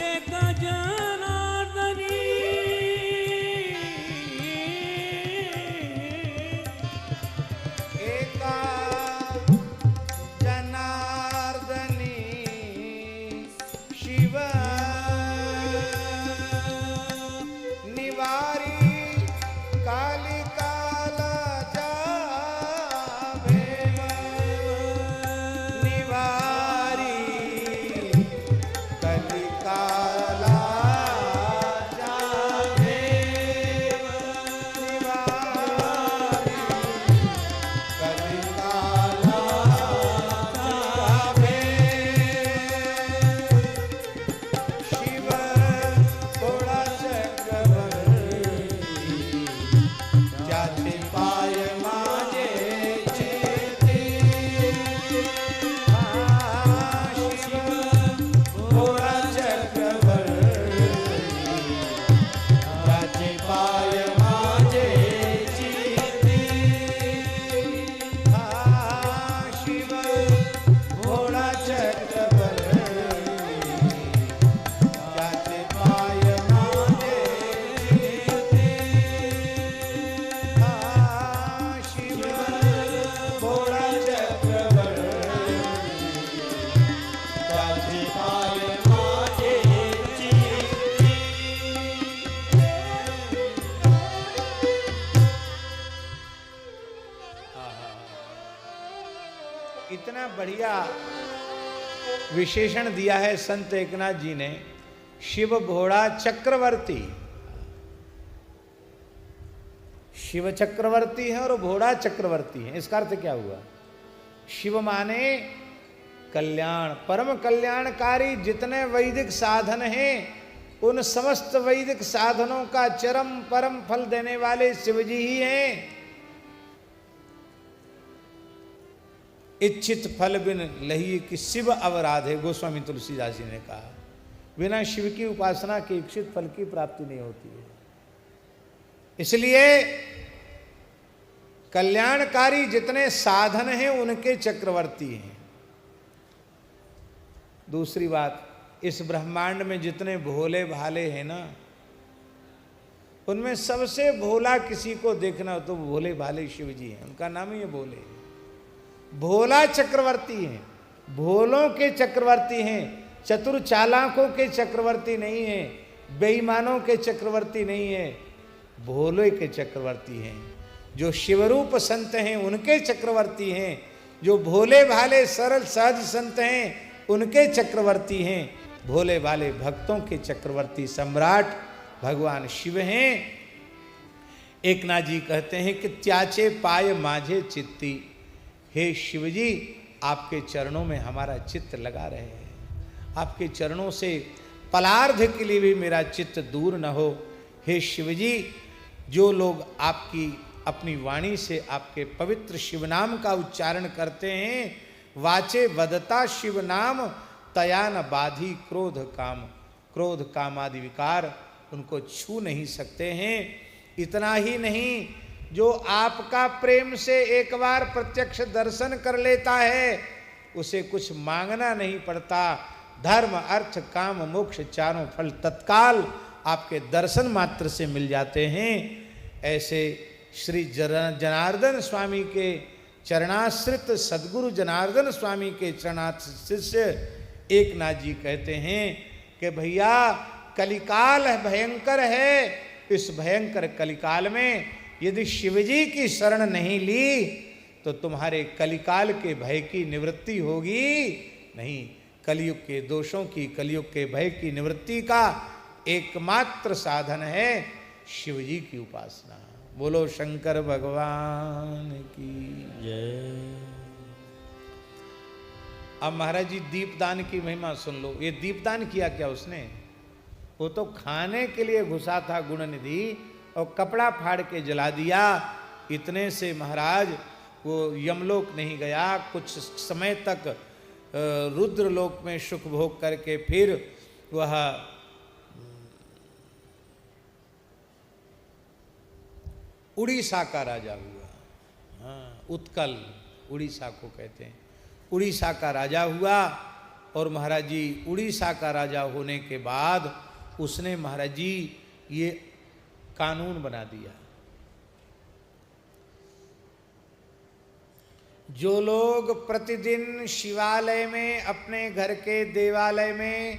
एक जनार्दनी एका जनार्दनी शिव निवारी कालिकाल जावे निवारी कलिकाल जावे निवारी कलिकाल जावे शिव थोड़ा चक्रवर्ती जाते पाय माजे चेते शिव थोड़ा चक्रवर्ती जाते पाय माजे चेते शिव थोड़ा चक्रवर्ती जाते पाय माजे चेते शिव थोड़ा चक्रवर्ती जाते पाय माजे चेते। इतना बढ़िया विशेषण दिया है संत एकनाथ जी ने, शिव भोड़ा चक्रवर्ती। शिव चक्रवर्ती है और भोड़ा चक्रवर्ती है, इसका अर्थ क्या हुआ? शिव माने कल्याण, परम कल्याणकारी। जितने वैदिक साधन हैं उन समस्त वैदिक साधनों का चरम परम फल देने वाले शिव जी ही हैं। इच्छित फल बिन लही कि शिव अवराधे, गोस्वामी तुलसीदास जी ने कहा। बिना शिव की उपासना के इच्छित फल की प्राप्ति नहीं होती है। इसलिए कल्याणकारी जितने साधन हैं उनके चक्रवर्ती हैं। दूसरी बात, इस ब्रह्मांड में जितने भोले भाले हैं ना, उनमें सबसे भोला किसी को देखना हो तो भोले भाले शिव जी हैं। उनका नाम ही है भोले। भोला चक्रवर्ती हैं, भोलों के चक्रवर्ती हैं, चतुर चालाकों के चक्रवर्ती नहीं हैं, बेईमानों के चक्रवर्ती नहीं हैं, भोले के चक्रवर्ती हैं। जो शिवरूप संत हैं उनके चक्रवर्ती हैं, जो भोले भाले सरल सहज संत हैं उनके चक्रवर्ती हैं। भोले भाले भक्तों के चक्रवर्ती सम्राट भगवान शिव हैं। एकनाथ जी कहते हैं कि त्याचे पाय माझे चित्ती, हे शिव जी आपके चरणों में हमारा चित्त लगा रहे हैं। आपके चरणों से पलार्ध के लिए भी मेरा चित्त दूर न हो। हे शिव जी, जो लोग आपकी अपनी वाणी से आपके पवित्र शिव नाम का उच्चारण करते हैं, वाचे वदता शिव नाम तया न बाधी क्रोध काम, क्रोध काम आदि विकार उनको छू नहीं सकते हैं। इतना ही नहीं, जो आपका प्रेम से एक बार प्रत्यक्ष दर्शन कर लेता है उसे कुछ मांगना नहीं पड़ता। धर्म अर्थ काम मोक्ष चारों फल तत्काल आपके दर्शन मात्र से मिल जाते हैं। ऐसे श्री जनार्दन स्वामी के चरणाश्रित सद्गुरु जनार्दन स्वामी के चरणाश्रित शिष्य एकनाथ जी कहते हैं कि भैया कलिकाल भयंकर है। इस भयंकर कलिकाल में यदि शिवजी की शरण नहीं ली तो तुम्हारे कलिकाल के भय की निवृत्ति होगी नहीं। कलयुग के दोषों की, कलयुग के भय की निवृत्ति का एकमात्र साधन है शिवजी की उपासना। बोलो शंकर भगवान की जय। अब महाराज जी दीपदान की महिमा सुन लो। ये दीपदान किया क्या उसने? वो तो खाने के लिए घुसा था गुण निधि और कपड़ा फाड़ के जला दिया। इतने से महाराज वो यमलोक नहीं गया, कुछ समय तक रुद्रलोक में सुख भोग करके फिर वह उड़ीसा का राजा हुआ। हाँ, उत्कल उड़ीसा को कहते हैं। उड़ीसा का राजा हुआ और महाराज जी उड़ीसा का राजा होने के बाद उसने महाराज जी ये कानून बना दिया, जो लोग प्रतिदिन शिवालय में अपने घर के देवालय में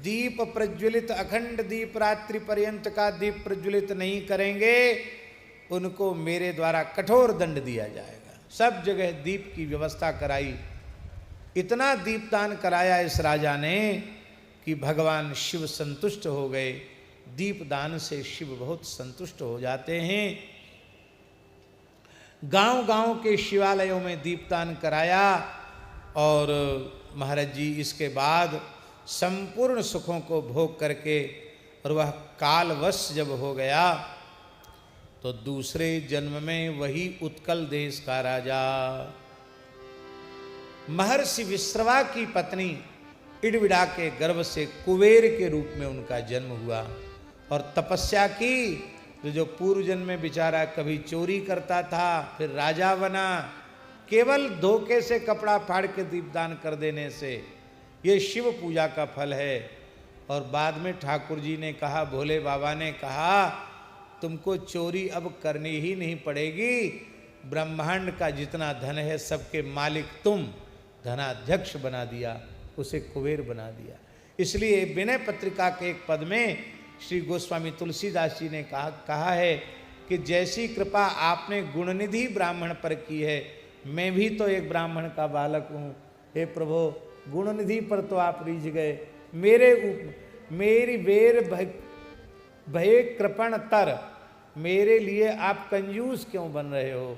दीप प्रज्वलित, अखंड दीप रात्रि पर्यंत का दीप प्रज्वलित नहीं करेंगे, उनको मेरे द्वारा कठोर दंड दिया जाएगा। सब जगह दीप की व्यवस्था कराई। इतना दीपदान कराया इस राजा ने कि भगवान शिव संतुष्ट हो गए। दीपदान से शिव बहुत संतुष्ट हो जाते हैं। गांव-गांव के शिवालयों में दीपदान कराया और महाराज जी इसके बाद संपूर्ण सुखों को भोग करके और वह कालवश जब हो गया तो दूसरे जन्म में वही उत्कल देश का राजा महर्षि विश्रवा की पत्नी इडविडा के गर्भ से कुबेर के रूप में उनका जन्म हुआ और तपस्या की। तो जो पूर्व जन्म में बेचारा कभी चोरी करता था, फिर राजा बना, केवल धोखे से कपड़ा फाड़ के दीपदान कर देने से। ये शिव पूजा का फल है। और बाद में ठाकुर जी ने कहा, भोले बाबा ने कहा, तुमको चोरी अब करनी ही नहीं पड़ेगी, ब्रह्मांड का जितना धन है सबके मालिक तुम। धनाध्यक्ष बना दिया, उसे कुबेर बना दिया। इसलिए विनय पत्रिका के एक पद में श्री गोस्वामी तुलसीदास जी ने कहा है कि जैसी कृपा आपने गुणनिधि ब्राह्मण पर की है, मैं भी तो एक ब्राह्मण का बालक हूँ। हे प्रभु, गुणनिधि पर तो आप रीझ गए, मेरी बेर भय कृपण तर, मेरे लिए आप कंजूस क्यों बन रहे हो,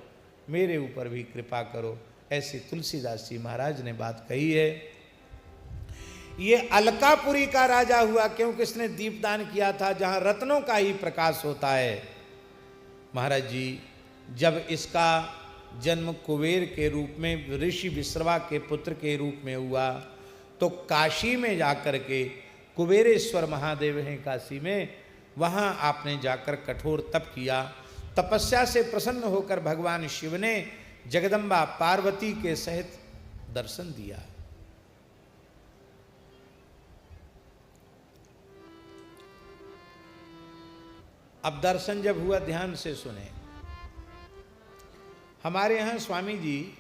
मेरे ऊपर भी कृपा करो। ऐसे तुलसीदास जी महाराज ने बात कही है। ये अलकापुरी का राजा हुआ क्योंकि इसने दीपदान किया था जहां रत्नों का ही प्रकाश होता है। महाराज जी जब इसका जन्म कुबेर के रूप में ऋषि विश्रवा के पुत्र के रूप में हुआ तो काशी में जाकर के, कुबेरेश्वर महादेव हैं काशी में, वहां आपने जाकर कठोर तप किया। तपस्या से प्रसन्न होकर भगवान शिव ने जगदम्बा पार्वती के सहित दर्शन दिया। अब दर्शन जब हुआ, ध्यान से सुने। हमारे यहां स्वामी जी,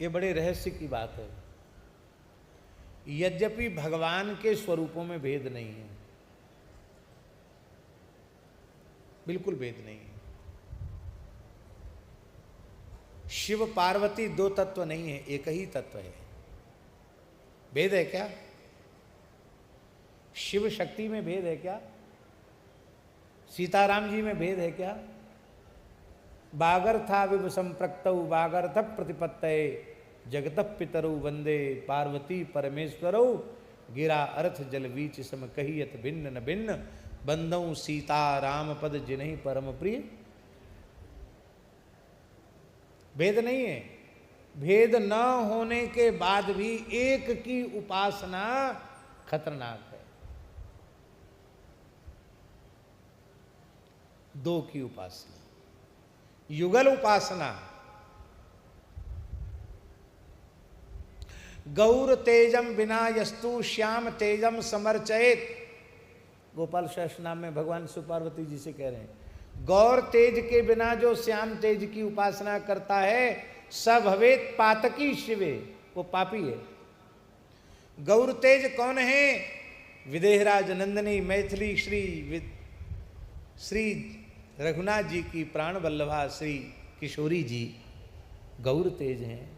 ये बड़े रहस्य की बात है, यद्यपि भगवान के स्वरूपों में भेद नहीं है, बिल्कुल भेद नहीं है। शिव पार्वती दो तत्व नहीं है, एक ही तत्व है। भेद है क्या? शिव शक्ति में भेद है क्या? सीताराम जी में भेद है क्या? बागर्था विव संप्रक्तौ बागर्थ प्रतिपत्तये जगत पितरौ वंदे पार्वती परमेश्वरौ गिरा अर्थ जल बीच सम कहियत भिन्न न भिन्न बंदौ सीता राम पद जिन्हि परम प्रिय। भेद नहीं है। भेद न होने के बाद भी एक की उपासना खतरनाक है, दो की उपासना, युगल उपासना। गौर तेजम विना यस्तु श्याम तेजम समर्चयेत। गोपाल सहस्त्र नाम में भगवान शिव पार्वती जी से कह रहे हैं, गौर तेज के बिना जो श्याम तेज की उपासना करता है सब भवेत पातकी शिवे, वो पापी है। गौर तेज कौन है? विदेहराज नंदिनी मैथिली श्री रघुनाथ जी की प्राण वल्लभा श्री किशोरी जी गौर तेज हैं।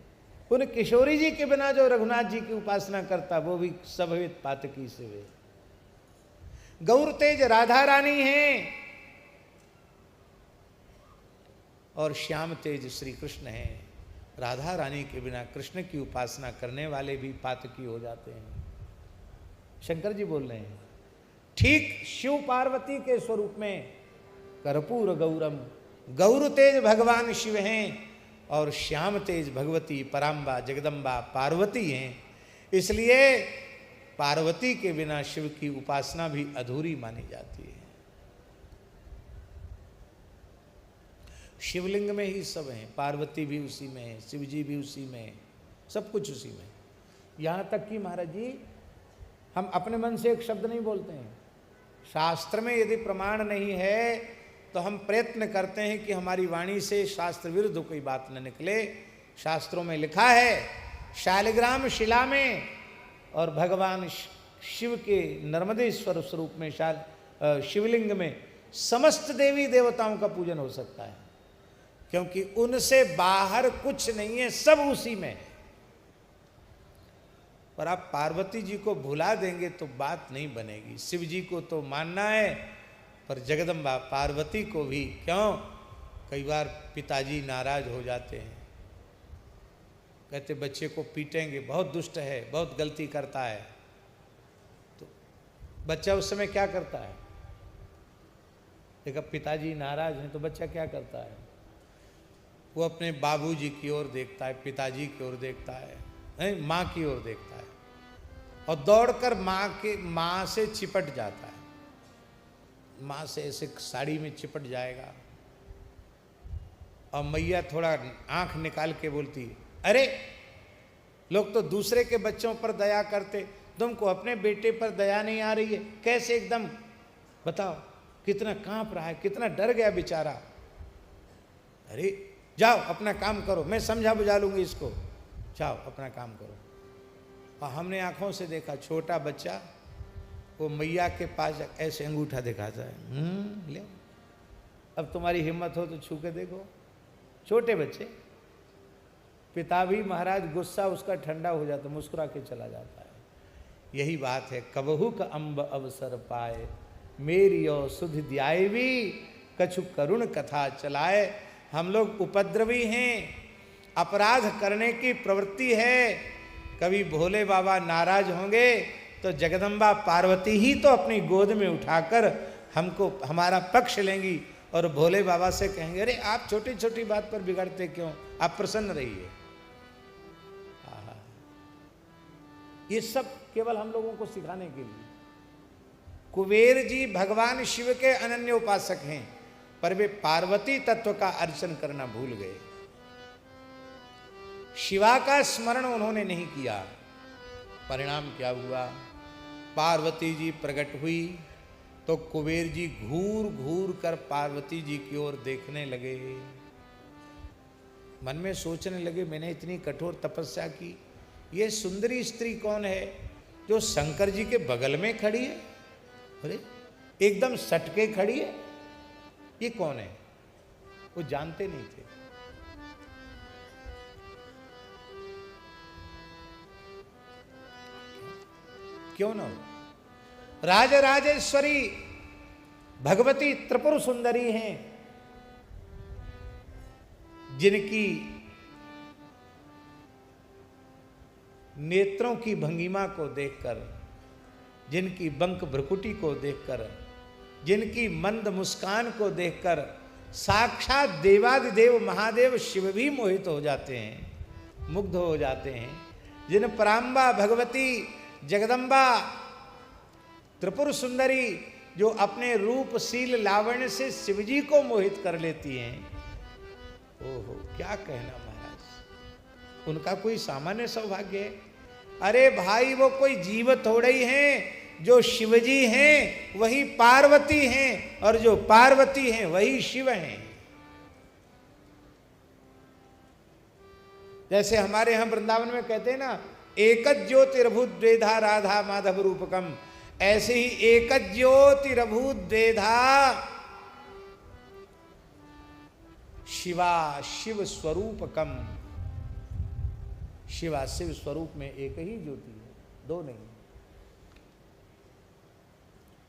उन किशोरी जी के बिना जो रघुनाथ जी की उपासना करता वो भी सभवित पातकी शिवे। गौर तेज राधा रानी हैं और श्याम तेज श्री कृष्ण हैं। राधा रानी के बिना कृष्ण की उपासना करने वाले भी पातकी हो जाते हैं। शंकर जी बोल रहे हैं, ठीक शिव पार्वती के स्वरूप में कर्पूर गौरम, गौर तेज भगवान शिव हैं और श्याम तेज भगवती पराम्बा जगदम्बा पार्वती हैं। इसलिए पार्वती के बिना शिव की उपासना भी अधूरी मानी जाती है। शिवलिंग में ही सब हैं, पार्वती भी उसी में है, शिव जी भी उसी में है, सब कुछ उसी में। यहाँ तक कि महाराज जी हम अपने मन से एक शब्द नहीं बोलते हैं, शास्त्र में यदि प्रमाण नहीं है तो हम प्रयत्न करते हैं कि हमारी वाणी से शास्त्र विरुद्ध कोई बात न निकले। शास्त्रों में लिखा है, शालिग्राम शिला में और भगवान शिव के नर्मदेश्वर स्वरूप में शिवलिंग में समस्त देवी देवताओं का पूजन हो सकता है, क्योंकि उनसे बाहर कुछ नहीं है, सब उसी में है। पर आप पार्वती जी को भुला देंगे तो बात नहीं बनेगी। शिव जी को तो मानना है, पर जगदम्बा पार्वती को भी। क्यों? कई बार पिताजी नाराज हो जाते हैं, कहते बच्चे को पीटेंगे, बहुत दुष्ट है, बहुत गलती करता है। तो बच्चा उस समय क्या करता है? देखा पिताजी नाराज हैं तो बच्चा क्या करता है? वो अपने बाबूजी की ओर देखता है, पिताजी की ओर देखता है, माँ की ओर देखता है, और दौड़कर माँ से चिपट जाता है। माँ से ऐसे साड़ी में चिपट जाएगा, और मैया थोड़ा आंख निकाल के बोलती, अरे लोग तो दूसरे के बच्चों पर दया करते, तुमको अपने बेटे पर दया नहीं आ रही है? कैसे एकदम बताओ, कितना कांप रहा है, कितना डर गया बेचारा। अरे जाओ अपना काम करो, मैं समझा बुझा लूंगी इसको, जाओ अपना काम करो। और हमने आंखों से देखा छोटा बच्चा वो मैया के पास ऐसे अंगूठा दिखाता है, ले अब तुम्हारी हिम्मत हो तो छू के देखो। छोटे बच्चे, पिता भी महाराज गुस्सा उसका ठंडा हो जाता, मुस्कुरा के चला जाता है। यही बात है, कबहू का अम्ब अवसर पाए, मेरी और सुध द्यायवी, कछु करुण कथा चलाए। हम लोग उपद्रवी हैं, अपराध करने की प्रवृत्ति है। कभी भोले बाबा नाराज होंगे तो जगदम्बा पार्वती ही तो अपनी गोद में उठाकर हमको हमारा पक्ष लेंगी, और भोले बाबा से कहेंगे, अरे आप छोटी छोटी बात पर बिगड़ते क्यों, आप प्रसन्न रहिए। ये सब केवल हम लोगों को सिखाने के लिए। कुबेर जी भगवान शिव के अनन्य उपासक हैं, पर वे पार्वती तत्व का अर्चन करना भूल गए। शिवा का स्मरण उन्होंने नहीं किया। परिणाम क्या हुआ? पार्वती जी प्रकट हुई तो कुबेर जी घूर घूर कर पार्वती जी की ओर देखने लगे। मन में सोचने लगे, मैंने इतनी कठोर तपस्या की, ये सुंदरी स्त्री कौन है जो शंकर जी के बगल में खड़ी है? अरे एकदम सटके खड़ी है, ये कौन है? वो जानते नहीं थे। क्यों ना हो? राजराजेश्वरी भगवती त्रिपुर सुंदरी हैं, जिनकी नेत्रों की भंगिमा को देखकर, जिनकी बंक भ्रुकुटी को देखकर, जिनकी मंद मुस्कान को देखकर साक्षात देवादिदेव महादेव शिव भी मोहित हो जाते हैं, मुग्ध हो जाते हैं। जिन पराम्बा भगवती जगदम्बा त्रिपुर सुंदरी जो अपने रूपशील लावण्य से शिवजी को मोहित कर लेती हैं, ओहो क्या कहना महाराज, उनका कोई सामान्य सौभाग्य है? अरे भाई वो कोई जीव थोड़े ही हैं, जो शिवजी हैं वही पार्वती हैं, और जो पार्वती हैं वही शिव हैं। जैसे हमारे यहाँ वृंदावन में कहते हैं ना, एकच ज्योतिरभूत द्वेधा राधा माधव रूपकम, ऐसे ही एकच ज्योतिरभूत द्वेधा शिवा शिव स्वरूपकम। शिवा शिव स्वरूप में एक ही ज्योति है, दो नहीं।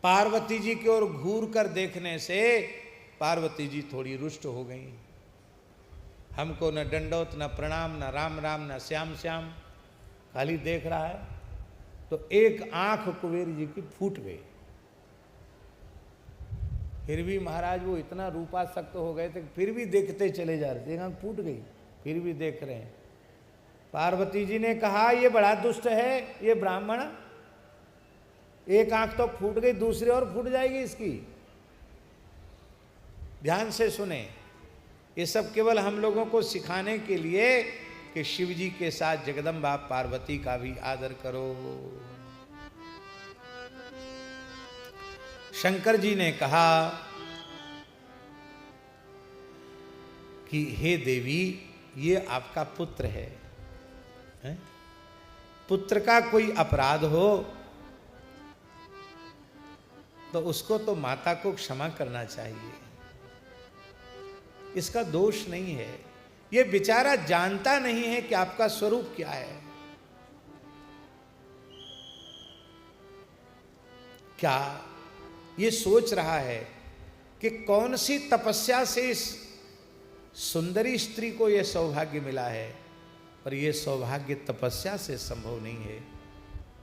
पार्वती जी की ओर घूर कर देखने से पार्वती जी थोड़ी रुष्ट हो गई। हमको न दंडोत न प्रणाम न राम राम न श्याम श्याम, खाली देख रहा है। तो एक आंख कुबेर जी की फूट गई। फिर भी महाराज वो इतना रूपासक्त हो गए थे, फिर भी देखते चले जा रहे थे। एक आंख फूट गई, फिर भी देख रहे हैं। पार्वती जी ने कहा, ये बड़ा दुष्ट है ये ब्राह्मण, एक आंख तो फूट गई, दूसरी और फूट जाएगी इसकी। ध्यान से सुने, ये सब केवल हम लोगों को सिखाने के लिए कि शिव जी के साथ जगदम्बा पार्वती का भी आदर करो। शंकर जी ने कहा कि हे देवी, ये आपका पुत्र है, हैं? पुत्र का कोई अपराध हो तो उसको तो माता को क्षमा करना चाहिए, इसका दोष नहीं है। ये बेचारा जानता नहीं है कि आपका स्वरूप क्या है। क्या ये सोच रहा है कि कौन सी तपस्या से इस सुंदरी स्त्री को यह सौभाग्य मिला है, पर यह सौभाग्य तपस्या से संभव नहीं है।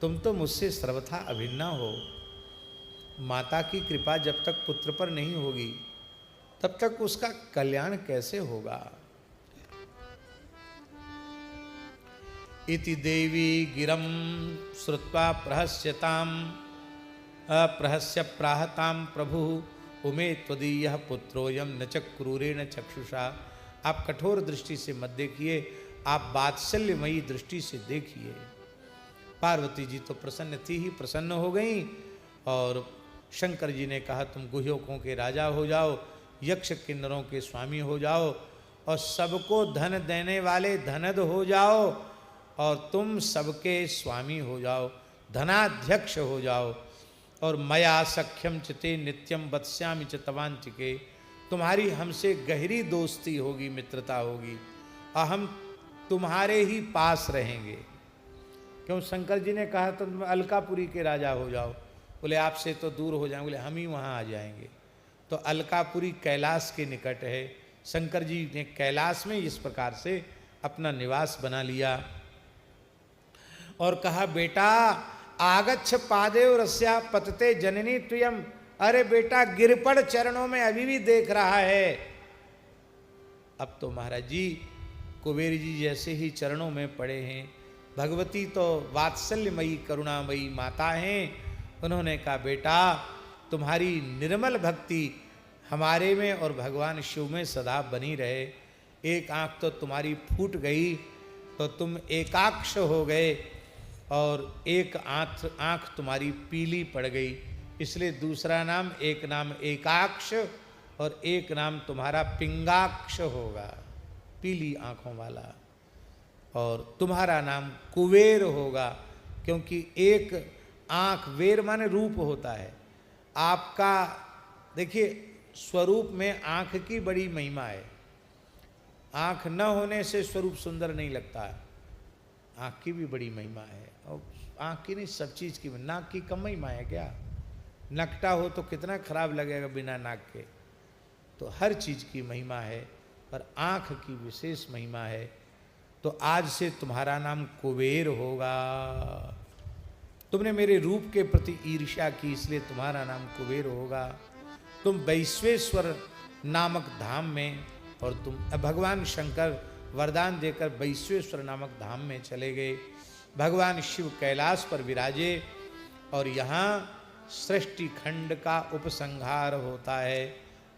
तुम तो मुझसे सर्वथा अभिन्न हो। माता की कृपा जब तक पुत्र पर नहीं होगी तब तक उसका कल्याण कैसे होगा। इति देवी गिरम श्रुत्वा प्रहस्यताम अप्रहस्य प्राहताम प्रभु उमे त्वदीयः पुत्रोयम न च क्रूरेण चक्षुषा। आप कठोर दृष्टि से मत देखिए, आप वात्सल्यमयी दृष्टि से देखिए। पार्वती जी तो प्रसन्न थी ही प्रसन्न हो गई और शंकर जी ने कहा तुम गुह्यों के राजा हो जाओ, यक्ष किन्नरों के स्वामी हो जाओ और सबको धन देने वाले धनद हो जाओ और तुम सबके स्वामी हो जाओ, धनाध्यक्ष हो जाओ। और मया सख्यम चिते नित्यम बत्स्यामि च तवांचिके, तुम्हारी हमसे गहरी दोस्ती होगी, मित्रता होगी और हम तुम्हारे ही पास रहेंगे। क्यों शंकर जी ने कहा तुम अलकापुरी के राजा हो जाओ, बोले आपसे तो दूर हो जाएंगे, बोले हम ही वहाँ आ जाएंगे। तो अलकापुरी कैलाश के निकट है। शंकर जी ने कैलाश में इस प्रकार से अपना निवास बना लिया और कहा बेटा आगच्छ पादेव रस्या पतते जननी तुयम। अरे बेटा गिरपड़ चरणों में अभी भी देख रहा है। अब तो महाराज जी कुबेर जी जैसे ही चरणों में पड़े हैं। भगवती तो वात्सल्यमयी करुणामयी माता हैं। उन्होंने कहा बेटा तुम्हारी निर्मल भक्ति हमारे में और भगवान शिव में सदा बनी रहे। एक आंख तो तुम्हारी फूट गई तो तुम एकाक्ष हो गए और एक आंख तुम्हारी पीली पड़ गई, इसलिए दूसरा नाम एक नाम एकाक्ष और एक नाम तुम्हारा पिंगाक्ष होगा, पीली आंखों वाला। और तुम्हारा नाम कुबेर होगा क्योंकि एक आंख, वेर माने रूप होता है आपका। देखिए स्वरूप में आंख की बड़ी महिमा है। आंख न होने से स्वरूप सुंदर नहीं लगता है, आंख की भी बड़ी महिमा है। और आंख की नहीं सब चीज़ की, नाक की कम महिमा है क्या? नकटा हो तो कितना खराब लगेगा बिना नाक के। तो हर चीज़ की महिमा है पर आंख की विशेष महिमा है। तो आज से तुम्हारा नाम कुबेर होगा। तुमने मेरे रूप के प्रति ईर्ष्या की इसलिए तुम्हारा नाम कुबेर होगा। तुम वैश्वेश्वर नामक धाम में, और तुम भगवान शंकर वरदान देकर वैश्वेश्वर नामक धाम में चले गए। भगवान शिव कैलाश पर विराजे और यहाँ सृष्टि खंड का उपसंहार होता है।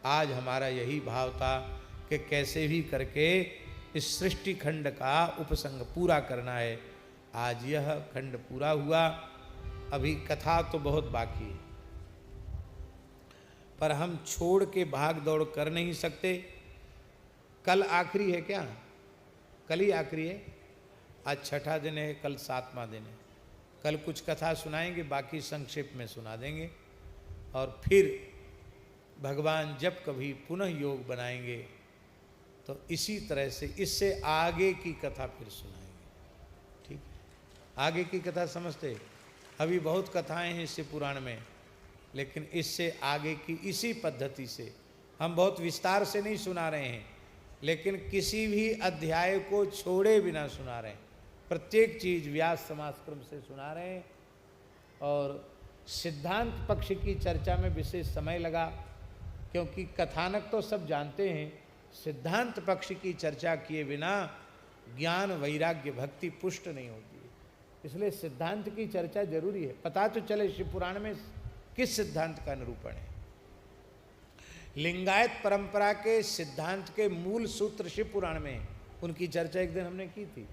आज हमारा यही भाव था कि कैसे भी करके इस सृष्टि खंड का उपसंग पूरा करना है। आज यह खंड पूरा हुआ। अभी कथा तो बहुत बाकी है पर हम छोड़ के भाग दौड़ कर नहीं सकते। कल आखिरी है क्या? कल ही आखिरी है। आज छठा दिन है, कल सातवां दिन है। कल कुछ कथा सुनाएंगे, बाकी संक्षेप में सुना देंगे और फिर भगवान जब कभी पुनः योग बनाएंगे तो इसी तरह से इससे आगे की कथा फिर सुनाएंगे। ठीक, आगे की कथा समझते? अभी बहुत कथाएं हैं इससे पुराण में, लेकिन इससे आगे की इसी पद्धति से हम बहुत विस्तार से नहीं सुना रहे हैं, लेकिन किसी भी अध्याय को छोड़े बिना सुना रहे हैं। प्रत्येक चीज़ व्यास समासक्रम से सुना रहे हैं। और सिद्धांत पक्ष की चर्चा में विशेष समय लगा क्योंकि कथानक तो सब जानते हैं, सिद्धांत पक्ष की चर्चा किए बिना ज्ञान वैराग्य भक्ति पुष्ट नहीं होती है। इसलिए सिद्धांत की चर्चा जरूरी है, पता तो चले शिव पुराण में किस सिद्धांत का निरूपण है। लिंगायत परंपरा के सिद्धांत के मूल सूत्र शिव पुराण में, उनकी चर्चा एक दिन हमने की थी।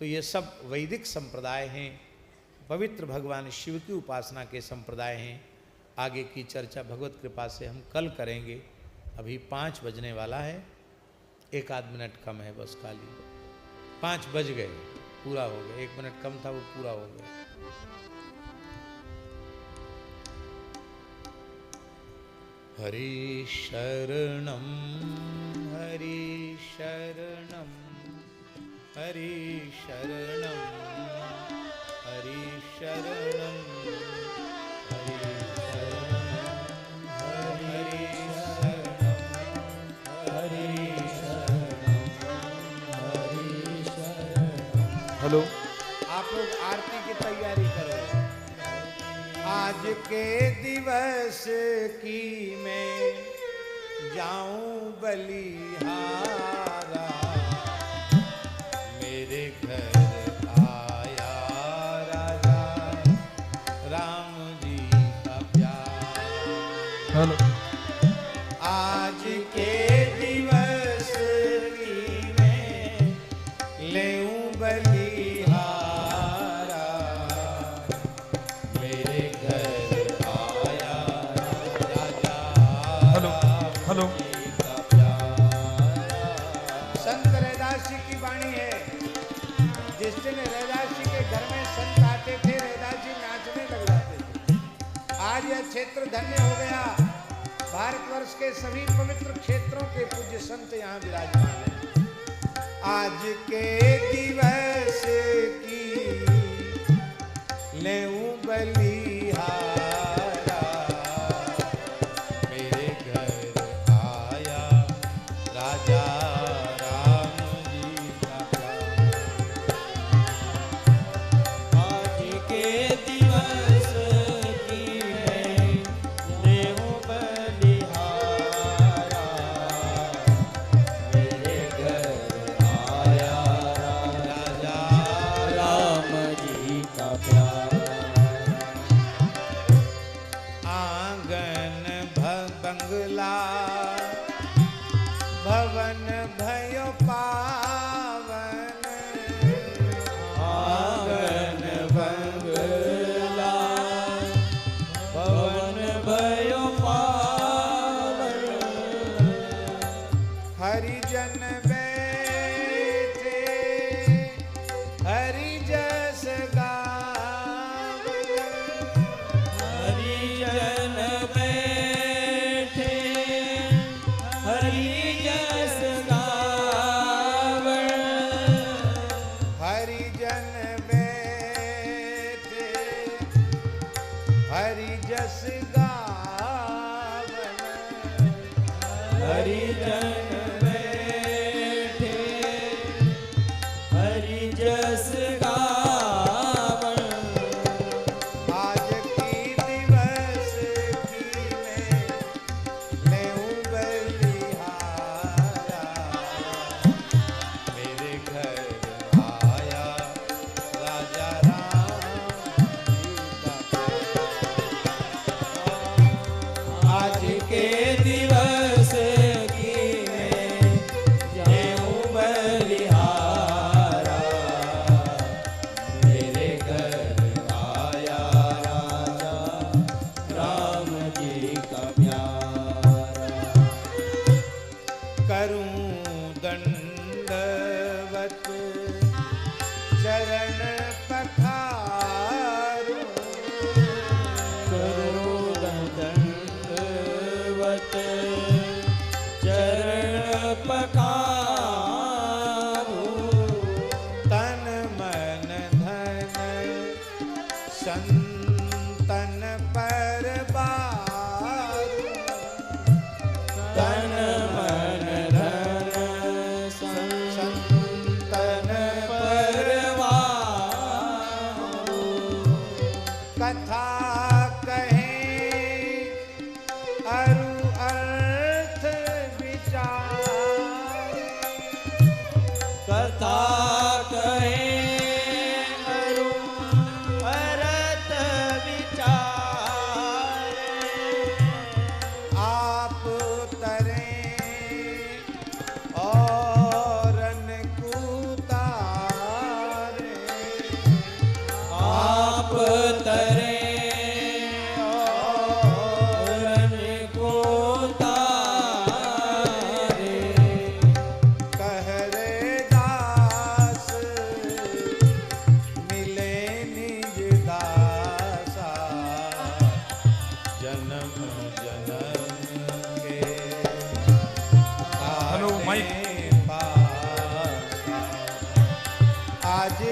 तो ये सब वैदिक संप्रदाय हैं, पवित्र भगवान शिव की उपासना के संप्रदाय हैं। आगे की चर्चा भगवत कृपा से हम कल करेंगे। अभी 5 बजने वाला है, 1 आध मिनट कम है बस, खाली 5 बज गए, पूरा हो गया। 1 मिनट कम था, वो पूरा हो गया। हरि शरणम हरि शरणम हरि शरणम हरि शरणम हरि शरणम हरि शरणम हरि शरणम हरि शरणम। हेलो, आप लोग आरती की तैयारी करो। आज के दिवस की मैं जाऊं बलिहारा, मेरे घर आया राजा राम जी का प्यार। हेलो, आज के दिवस की मैं लेऊं बलिहारा, मेरे घर आया राजा हेलो का प्यार। संत रैदास जी की वाणी है। जिस दिन रैदास जी के घर में संत आते थे, रैदास जी नाचने लग जाते थे। आज यह क्षेत्र धन्य हो गया। भारतवर्ष के सभी पवित्र क्षेत्रों के पूज्य संत यहाँ विराजमान हैं। आज के दिवस की लेऊं बलिहारा, मेरे घर आया राजा राम जी का प्यार। आज के दिवस की मैं लेऊं बलिहारा, मेरे घर आया राजा राम जी का प्यार। आंगन बंगला भवन भयो पावन, आंगन बंगला भवन भयो पावन, हरिजन बैठे हरि जस गावन, हरिजन बैठे हरि जस गावन, हरिजन बैठे हरि जस गावन, हरिजन बैठे हरि जस गावन। आज की दिवस की मैं लेऊं बलिहारा, मेरे घर आया राजा राम जी का प्यार। आज के दिवस की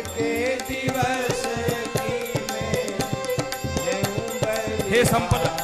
के दिवस की में हे संपदा